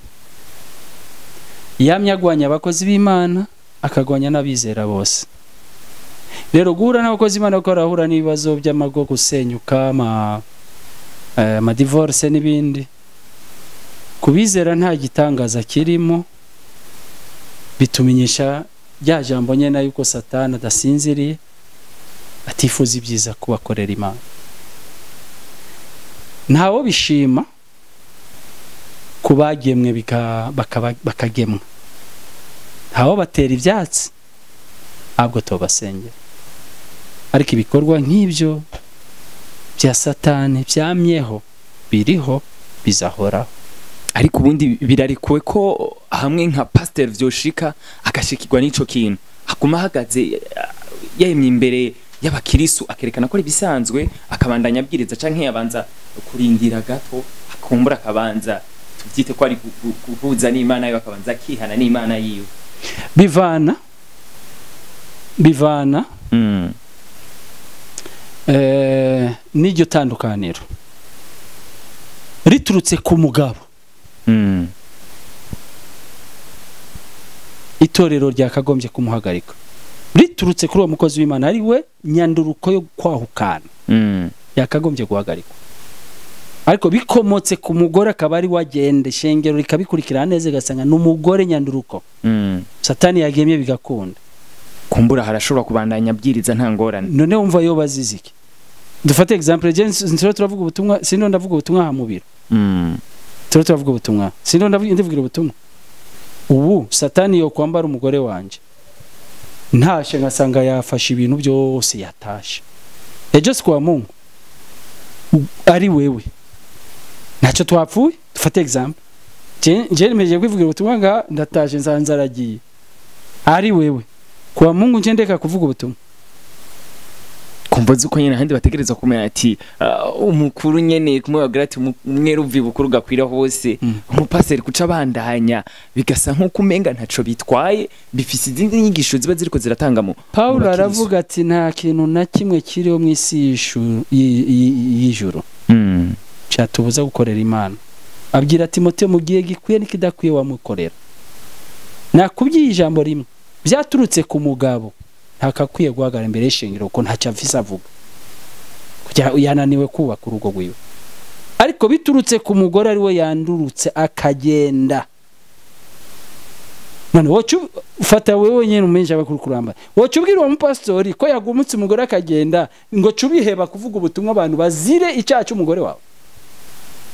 yamyagwanya abakozi b'Imana akagwanya n'abizera bose. Rero guhura n'abakozi b'Imana ko arahura n'ibibazo by'amago gusenyuka ama divorce n'ibindi kubizera nta gitangaza kirimo bitumenyesha rya jambo nyene yuko Satani adasinziriye atifuza ibyiza kubakorera Imana. Ntawo bishima kubagemwe bakagemwa ntawo batera ibyatsi abwo tobasengera ariko ibikorwa nk'ibyo bya Satani byamyeho biriho bizahoraho ariko ubundi birarikuwe ko hamwe nka Pasteur vyoshika akashikirwa n'ico kintu hakuma hagaze yemye imbere y'abakirisu akerekana ko bisanzwe akabandanya abwiriza canke yabanza kurindira gato akumbura akabanza tubyite ko ari guhuza n'Imana yo akabanza akihana n'Imana yiwe bivana n'iryo tandukaniro riturutse ku mugabo itorero ryakagombye kumuhagarika riturutse kuri uwo mukozi w'Imana ari we nyanduruko yo kwahukana yakagombye guhagarikwa ariko bikomotse ku mugore akaba ari wagende shengero rikabikurikira neza gasanga n'umugore nyanduruko Satani yagemye bigakunda kumbura harashobora kubandanya abwiriza nta ngorane. None wumva yo baziziki dufate example je turavuga ubutumwa sindo ndavuga ubutumwa ha mubiro turavuga ubutumwa sindo ndavuga ubutumwa ubu Satani yo kwambara umugore wanje ntashe ngasanga yafashe ibintu byose yatashe ejo kwa Mungu ari wewe naco twapfuye dufate example je nimeje kwivugira ubutumwa nga ndatashe nzanzaragiye ari wewe kwa Mungu njendeka kuvuga ubutumwa kumbaza uko nyene handi bategereza kumenya ati umukuru nyene kumubwira ati umwe ruvi bukuru gakwira hose umupaseri kuca bandanya bigasa nko kumenga ntaco bitwaye bifise izindi nyigisho ziba ziriko ziratangamo. Paulo aravuga ati nta kintu na kimwe kiriho mu isi y'ijuru cyatubuza gukorera Imana abwira Timote mu gihe gikwiye nikidakwiye wamukorera nakubyiye ijambo rimwe byaturutse ku mugabo ntakakwiye guhagara imbere y'ishengero ko ntacyo afise avuga kujya yananiwe kubaka urugo rwiwe ariko biturutse ku mugore ari we yandurutse akagenda none wocu ufata wewe nyene umenje abakuru kuramba wocu ubwira uwo mupastori ko yagumutse umugore akagenda ngo cubiheba kuvuga ubutumwa abantu bazire icyacu umugore wawe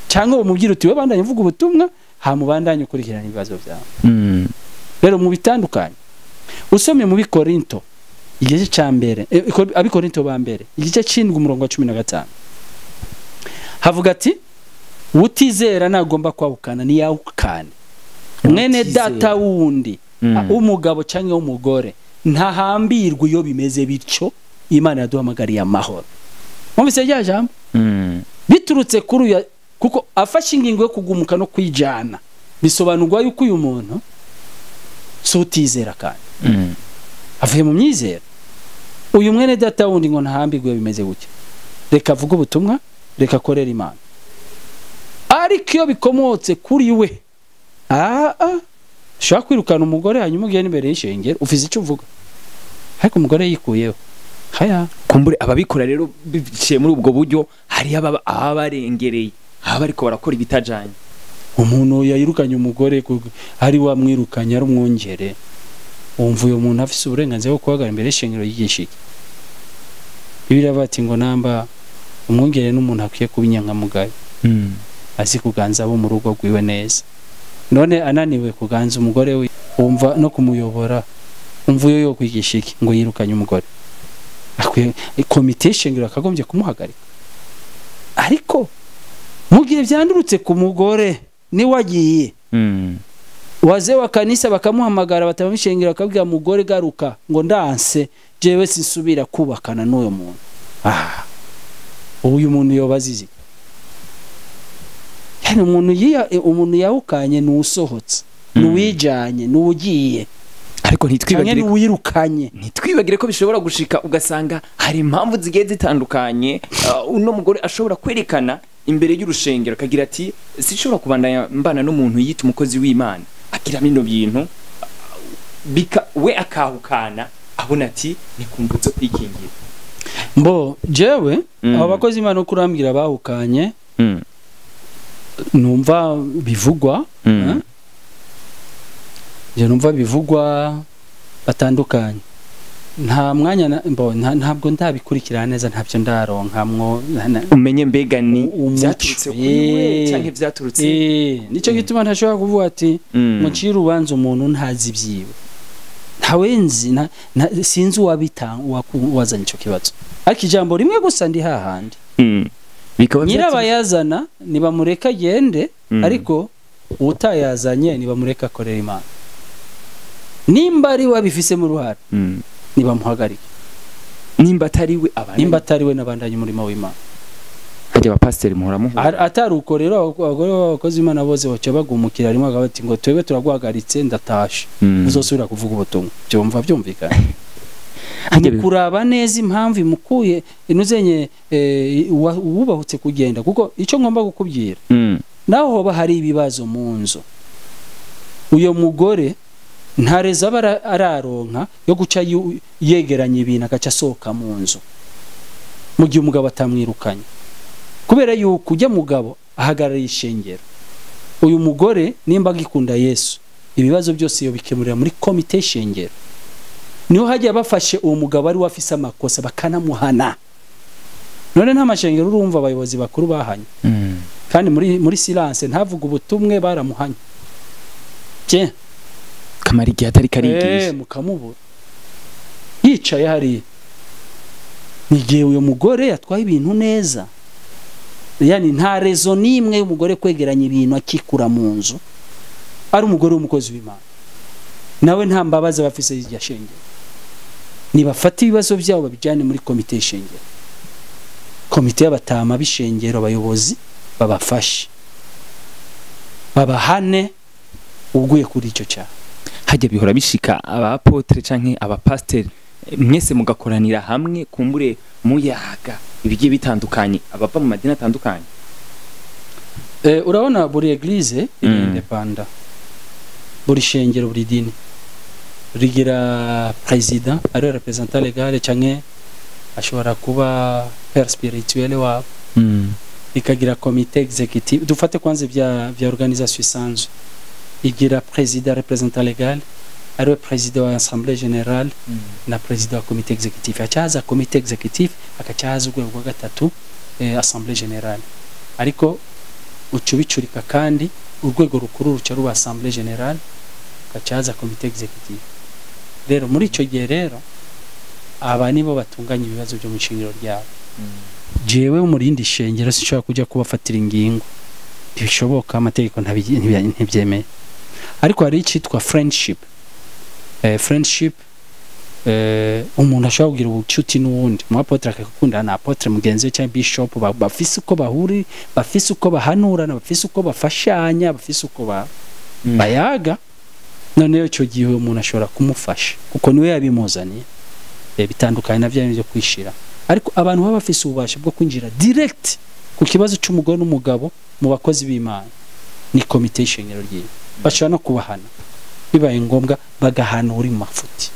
cyangwa umubwira uti we bandanye uvuga ubutumwa hamubandanye ukurikirana ibibazo byawe. Rero mu bitandukanye usomye mu bikorinto igice cya mbere abikorinto ba mbere igice cy'indwi umurongo wa 15 havuga ati utizera nagomba kwahukana ni yahukane mwene data wundi umugabo cyangwa umugore ntahambirwe iyo bimeze bityo Imana yaduhamagariye amahoro mwumvise rya jambo biturutse kuri uyu kuko afashe ingingo yo kugumuka no kwijana bisobanurwa yuko uyu muntu so utizera kandi avuye mu myizera uyu mwene data wundi ngo ntahambirwe bimeze gutya reka avuga ubutumwa reka akorera Imana ariko iyo bikomotse kuri we shaka kwirukana umugore hanyuma ugiye imbere y'ishengero ufise icyo uvuga ariko umugore yikuyeho haya kumbure ababikora rero biciye muri ubwo buryo hari abarengereye ariko barakora ibitajanye umuntu yayirukanye umugore hari wamwirukanye ari umwongere wumva uyu muntu afise uburenganzira bwo kuhagarara imbere y'ishengero yigishike Bibiliya bati ngo namba umwongere n'umuntu akwiye kuba inyankamugayo azi kuganza abo mu rugo rwiwe neza none ananiwe kuganza umugore we wumva no kumuyobora umva yo kwigisha iki ngo yirukanye umugore akwiye komite y'ishengero akagombye kumuhagarika ariko mugihe byandurutse ku mugore ni wagiye wazee wa kanisa bakamuhamagara batamishengero akabwira mugore garuka ngo ndanse jewe sinsubira kubakana n'uyo muntu uyu muntu yobazizi yani umuntu yawukanye n'usohotse n'uwijanye n'ugiye ariko ntitwibagire ko bishobora gushika ugasanga hari impamvu zigiye zitandukanye uno mugore ashobora kwerekana imbere y'urushengero akagira ati sishobora kubandanya mbana n'umuntu yita umukozi w'Imana agira bino bintu we akahukana abona ati nikumbuze kwikingira mbo jewe abo bakozi Imana kurambira bahukanye numva bivugwa je numva bivugwa batandukanye nta mwanya ntabwo ndabikurikirana neza ntabyo ndaronkamwo umenye mbega ni byaturutse kuri we cyangwa byaturutse nico gituma ntashobora kuvuga ati mucira ubanza umuntu ntazi ibyiwe ntawenzi sinzi wazanye ico kibazo ariko ijambo rimwe gusa ndi hahandi nyirabayazana nibamureka agende ariko utayazanye nibamureka akorera Imana nimba ari wabifise mu ruhara nibamuhagarike nimba atari we nabandanye umurimo w'Imana hajya abapasiteri muhoramu atari uko rero abagore b'abakozi Imana bose baca bagumukira rimwe agabati ngo twebwe turaguhagaritse ndatashe uzosubira kuvuga ubutumwa byumva byumvikana kuraba neza impamvu imukuye inuzenye wubahutse kugenda kuko icyo ngomba gukubwira naho hoba hari ibibazo mu nzu uyo mugore ntareza araronka yo guca yegeranya ibintu agaca asohoka mu nzu mu gihe umugabo atamwirukanye kubera yuko ujya mugabo ahagarariye ishengero uyu mugore nimba agikunda Yesu ibibazo byose yo bikemurira muri komite y'ishengero niho hajya bafashe uwo mugabo ari wafise amakosa bakanamuhana none nta mashengero urumva abayobozi bakuru bahanye kandi muri silence ntavuga ubutumwe baramuhanye kamari gihe atari karigisha mukamubura yicaye hari nigiye uyo mugore yatwaye ibintu neza yani nta rezo nimwe y'umugore kwegeranya ibintu akikura mu nzu ari umugore w'umukozi w'Imana nawe nta mbabazi bafise ya shengero nibafata ibibazo byabo babijyane muri komite y'ishengero komite y'abatama b'ishengero abayobozi babafashe babahane uguye kuri icyo cyaha hajya bihora bishika abapotre canke abapasteur mwese mugakoranira hamwe kumbure muyaga ibigiye bitandukanye abava mu madini atandukanye urabona buri eglise independant buri shengero buri dini rigira president ari representant legal canke ashobora kuba père spirituel wabo ikagira comité exécutif dufate kwanze vya organisation isanzwe igira président représentant légal ari président wa assemblée générale na président wa comité exécutif acaza comité exécutif akacaza urwego rwa gatatu assemblée générale ariko ucubicurika kandi urwego rukuru ruca ruba assemblée générale akacaza comité exécutif rero muri ico gihe rero aba nibo batunganya ibibazo byo mu shingiro ryabo jewe umurindi shengero sinshobora kujya kubafatira ingingo ntibishoboka amategeko ntibyemeye ariko hari icitwa friendship umuntu ashobora kugira ubucuti n'uwundi mu apotre akakunda na apotre mugenzi we cyangwa bishop bafise uko bahuri bafise uko bahanurana bafise uko bafashanya bafise uko bayaga noneho cyo gihe umuntu ashobora kumufasha kuko niwe yabimuzaniye bitandukanye na bya byo kwishira ariko abantu baba bafise ububasha bwo kwinjira direct ku kibazo cy'umugore n'umugabo mu bakozi b'Imana ni komite y'ishengero ryiwe bashobora no kubahana bibaye ngombwa bagahana uri mu mafuti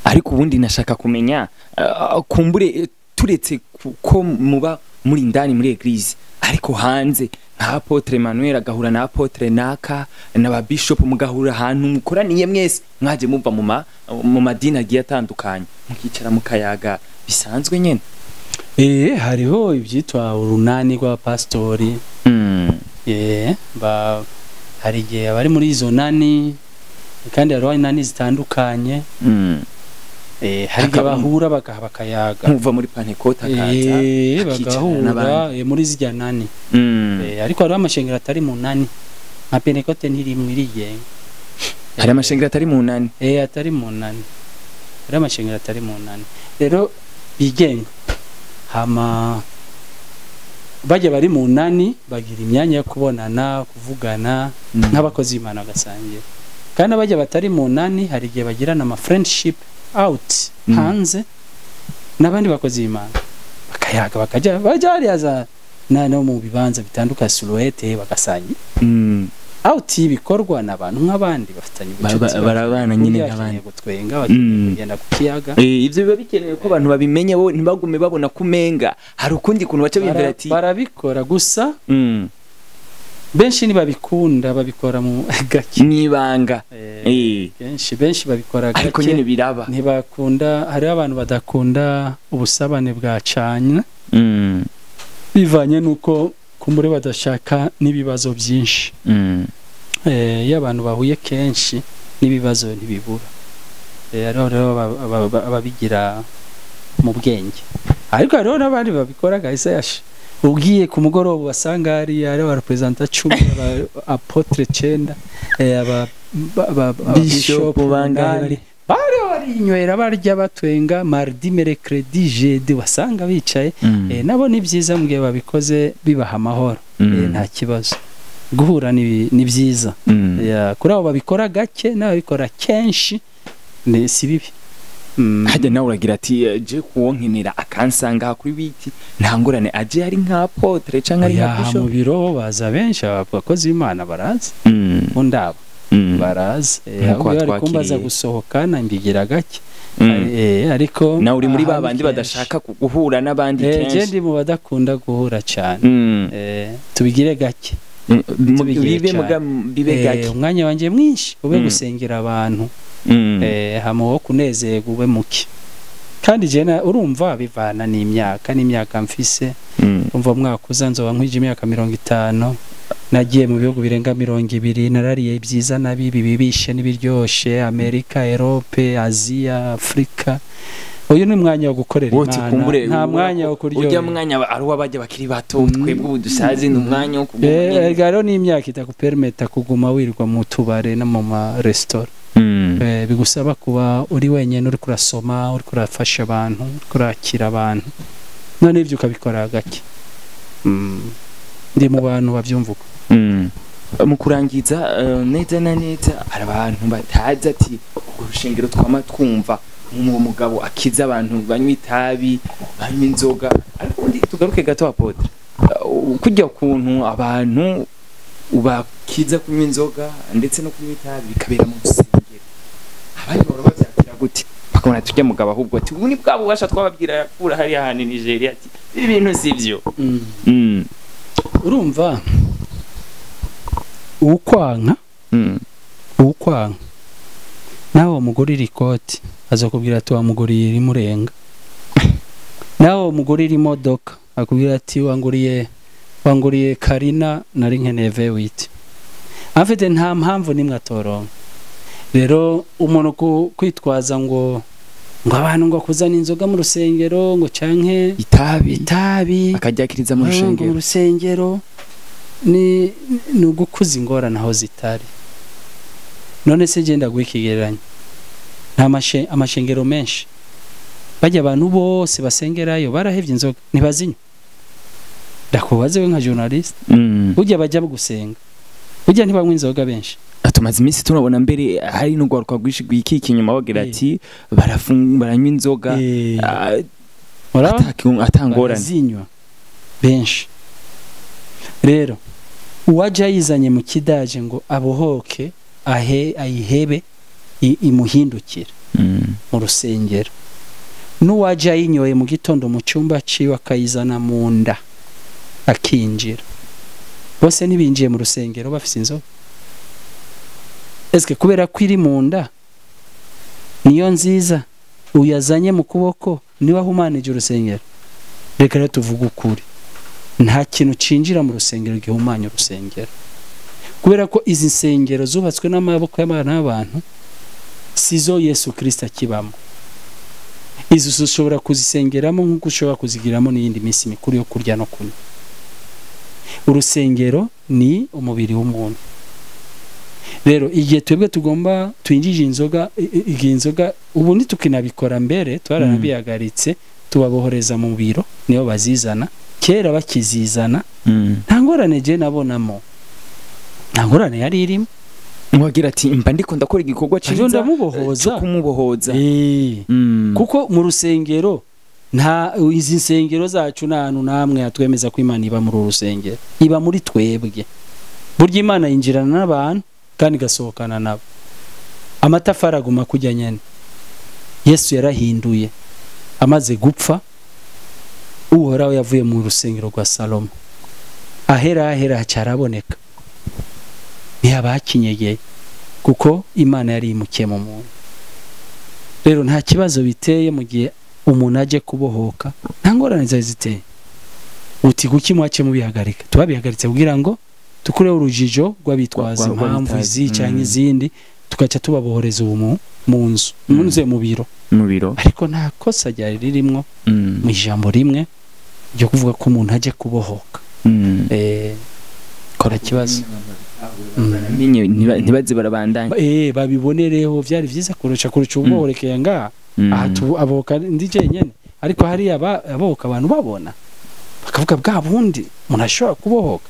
ariko ubundi nashaka kumenya kumbure turetse ko muba muri ndani muri eglise ariko hanze nka APOTRE Emmanuel agahura na APOTRE naka na bishop mugahura ahantu mukoraniye mwese mwaje muva mu madini agiye atandukanye mukicara mukayaga bisanzwe nyene hariho ibyitwa urunani rwa pastori hari igihe abari muri izo nani kandi hariho inani zitandukanye hari igihe bahura bakayaga nkuva muri Pentecote akaza bagahura muri zijya nani ariko hariho amashengero atari mu nani nka Pentecote ntiri mwirigenga hari amashengero atari mu nani atari mu nani hari amashengero atari mu nani rero bigenga hama bajya bari mu nani bagira imyanya yo kubonana kuvugana n'abakozi b'Imana bagasangira kandi abajya batari mu nani hari igihe bagirana ama friendship out hanze n'abandi bakozi b'Imana bakayaga bajya hariya no mu bibanza bitandukanye silhouette bagasangira out ibikorwa n'abantu nk'abandi bafitanye barabana nyine nk'abandi gutwenga bagenda kukiyaga ivyo biba bikenewe ko abantu babimenye bo ntibagume babona kumenga hari ukundi kuntu baca bimvira ati barabikora gusa benshi babikunda babikora mu gake nibanga benshi babikora gake ariko nyine biraba ntibakunda hari abantu badakunda ubusabane bwacanye bivanye nuko kumbure badashaka n'ibibazo byinshi iyo abantu bahuye kenshi n'ibibazo ntibibura rero ababigira mu bwenge ariko hariho n'abandi babikora gahise yashe ugiye ku mugoroba basanga hari abarepresenta 10 apotre 9 bishop bangari barinywera barya batwenga mardi mercredi jeudi wasanga bicaye nabo ni byiza mu gihe babikoze bibaha amahoro nta kibazo guhura ni byiza kuri abo babikora gake n'ababikora kenshi si bibi hajya nawe uragira ati je kuwonkenera akansanga kuri biti ntangurane aje ari nka apotre canke ari nka bishop mu biro baza benshi abakozi b'Imana barazi undaba barazi ari kumbaza gusohokana mbigira gake ariko na uri muri babandi badashaka guhura n'abandi kenshi je ndi mu badakunda guhura cyane tubigire gake bibe gake umwanya wanje mwinshi ube gusengera abantu hama wo kunezerwa ube muke kandi je urumva bivana n'imyaka mfise umva mwaka uzanzoba nkwije imyaka 50 nagiye mu bihugu birenga 200 narariye ibyiza nabibi bibishe nibiryoshe Amerika Europe Asia Afrika uyu ni mwanya wo gukorera Imana nta mwanya wo kuryo ujya mwanya ari wabajya bakiri bato twebwe ubudusazi n'umwanya wo kuguma rero ni imyaka itakupermeta kuguma wirwa mu tubare no mu restaurant bigusaba kuba uri wenyene uri kurasoma uri kurafasha abantu uri kurakira abantu none ibyo ukabikora gake ndi mu bantu bavyumvuka mu kurangiza neza na neza hari abantu batazi ati urushengero twama twumva umugabo akiza abantu banywa itabi banywa inzoga ariko undi tugaruke gato apotre kujya kuntu abantu ubakiza kunywa inzoga ndetse no kunywa itabi bikabera mu rusengero abandi baba bavyakira gute bakabona tujya mugabo ahubwo ati ubu ni bwa bubasha twababwira yakura hari ahandi Nigeria ati ibintu sivyo urumva ukwanka nawe umugore iri koti azakubwira ati wa mugore iri murenga nawe umugore iri modoka akubwira ati wanguriye Karina nari nkeneye V8 afite nta mpamvu nimwe atoronka rero umuntu kwitwaza ngo abantu ngo kuzana inzoga mu rusengero ngo canke itabi akajyakiriza mu rusengero ni ugukuza ingorane aho zitari none se genda gukigereranya nta amashengero menshi bajya abantu bose basengerayo barahevye inzoga ntibazinywa ndakubaze we nka journalist ujya bajya gusenga ujya ntibanywa inzoga benshi atumaze iminsi tunabona mbere hari no gwaruka gwishi gwikiki nyuma bagira ati baranywa inzoga atangorane zinywa benshi rero uwaje yizanye mu kidaje ngo abohoke ayihebe imuhindukira mu rusengero n'uwaje yinyoye mu gitondo mu cyumba ciwe akayizana mu nda akinjira bose nibinjiye mu rusengero bafise inzoga eske kubera ko iri mu nda niyo nziza uyazanye mu kuboko niba humanije urusengero reka rero tuvuga ukuri nta kintu cinjira mu rusengero gihumanya urusengero kubera ko izi nsengero zubatswe n'amaboko y'abantu sizo Yesu Kristo akibamo izo ushobora kuzisengeramo nk'uko ushobora kuzigiramo n'iyindi minsi mikuru yo kurya no kunywa urusengero ni umubiri w'umuntu rero igihe twebwe tugomba twinjije inzoga ubu nitukinabikora mbere twaranabihagaritse tubabohoreza mu biro niyo bazizana kera bakizizana nta ngorane je nabonamo nta ngorane yari irimo mwagira ati mba ndiko ndakora igikorwa cyiza ndamubohoza kumubohoza kuko mu rusengero nta izi nsengero zacu n'ahantu namwe atwemeza ko Imana iba muri urusengero iba muri twebwe burya Imana yinjirana n'abantu kandi gasohokana nabo amatafari aguma kujya nyene Yesu yarahinduye amaze gupfa uhoraho yavuye mu rusengero rwa Salomo ahera cyaraboneka ntiyabakinyegeye kuko Imana yari imukiye mu muntu rero nta kibazo biteye mu gihe umuntu aje kubohoka nta ngorane ziteye uti kuki mwace mubihagarika tubabihagaritse kugira ngo tukureho urujijo rw'abitwaza impamvu izi cyangwa izindi tugaca tubabohoreza ubu mu nzu munze mu biro ariko nta kosa ryari ririmo mu ijambo rimwe ryo kuvuga ko umuntu aje kubohoka kora kibazo ntibaze barabandanya babibonereho byari byiza kurusha ubohorekeye ngaha aha aboka ndije nyene ariko hari aboka abantu babona bakavuga bwa bundi umuntu ashobora kubohoka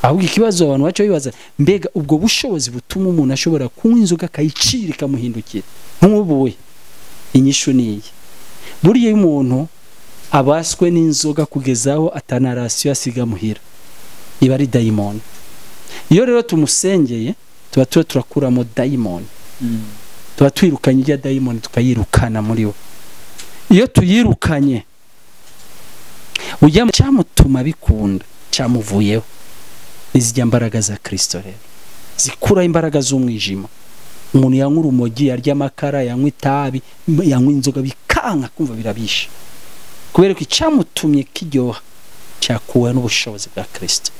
ahubwo ikibazo abantu baco bibaza mbega ubwo bushobozi butuma umuntu ashobora kunywa inzoga akayicira ikamuhindukira nk'ubuye inyishu niyi buriye umuntu abaswe n'inzoga kugezaho atanarasiyo asiga muhira iba ari daimoni iyo rero tumusengeye tuba turakuramo daimoni tuba twirukanye ijya daimoni tukayirukana muri we iyo tuyirukanye ujya cyamutuma bikunda cyamuvuyeho izijya mbaraga za Kristo rero zikura imbaraga z'umwijima umuntu yanywa urumogi yarya amakara yanywa itabi yanywa inzoga bikanka kumva birabisha kubera ko icyamutumye kiryoha cyakuwe n'ubushobozi bwa Kristo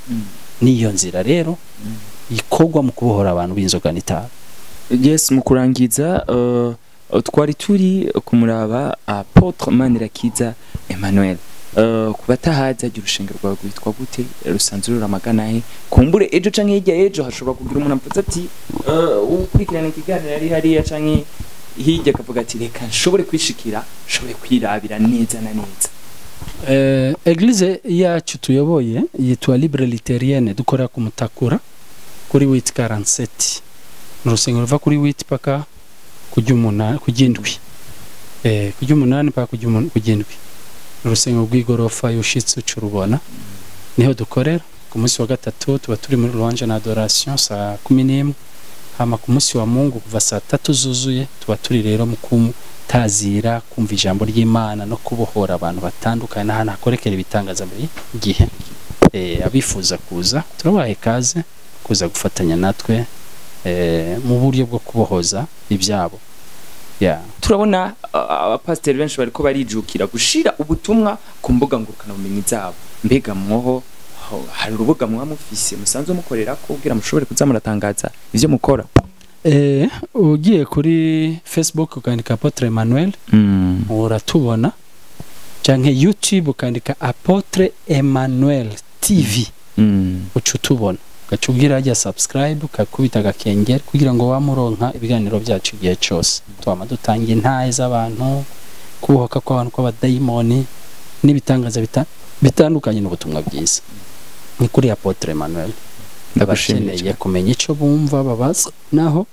niyo nzira rero ikorwa mu kubohora abantu b'inzoga n'itabi yes mu kurangiza twari turi kumuraba APOTRE Manirakiza Emmanuel kubatahaza agira urushinga rwawe rwitwa gute rusanzwe ruramaganahe kumbure ejo canke hirya ejo hashobora kugira umuntu amvuze ati ukurikirana ikiganiro ari hariya canke hirya akavuga ati reka nshobore kwishikira nshobore kwirabira neza na neza Eglise yacu tuyoboye yitwa Libre Literienne dukora ku Mutakura kuri 847 urusengero ruva kuri 8 paka kujya 8 kujindwi kujya 8 paka kujindwi urusengero rw'igorofa yushitse curubona niho dukorera ku munsi wa gatatu tuba turi muri louange na adoration saa 11 hama ku munsi wa Mungu kuva saa 3 zuzuye tuba turi rero mu kumutazira kumva ijambo ry'Imana no kubohora abantu batandukanye n'ahantu hakorekera ibitangaza muri gihe abifuza kuza turabaye kaze kuza gufatanya natwe mu buryo bwo kubohoza ibyabo turabona abapasiteri benshi bariko barijukira gushira ubutumwa ku mbuga ngurukana bumenyi zabo mbega mwoho hari urubuga mwamufise musanzwe mukorera ko kugira mushobore kuzamuratangaza ivyo mukora ugiye kuri Facebook ukandika APOTRE Emmanuel uratubona canke YouTube ukandika APOTRE Emmanuel TV ucutubona ugacugira ajya subscribe ukakubita agakengera kugira ngo wamuronka ibiganiro byacu igihe cyose twama dutangiye ntaye z'abantu kubohoka kw'abantu kw'abadayimoni n'ibitangaza bitandukanye n'ubutumwa bwiza ni kuri APOTRE Emmanuel. Ndabakeneye kumenya ico bumva babaza naho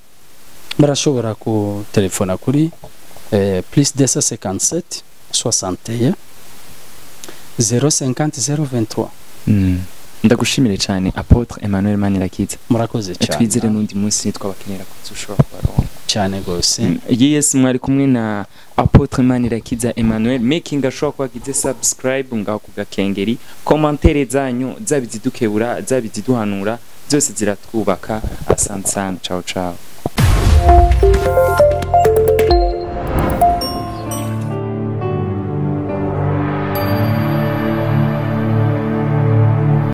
barashobora ku telefona kuri +257 61 050 023. Ndagushimire cyane APOTRE Emmanuel Manirakiza. Murakoze cyane. Twizere n'undi munsi twabakenera kuzushobora kubaronka cyane gose. Yes, mwari kumwe na APOTRE Manirakiza Emmanuel, making ashobora kwagize subscribe ngaho kugakengeri, commentaire zanyu zabizidukebura zabiziduhanura byose ziratwubaka. Asante sana, ciao ciao.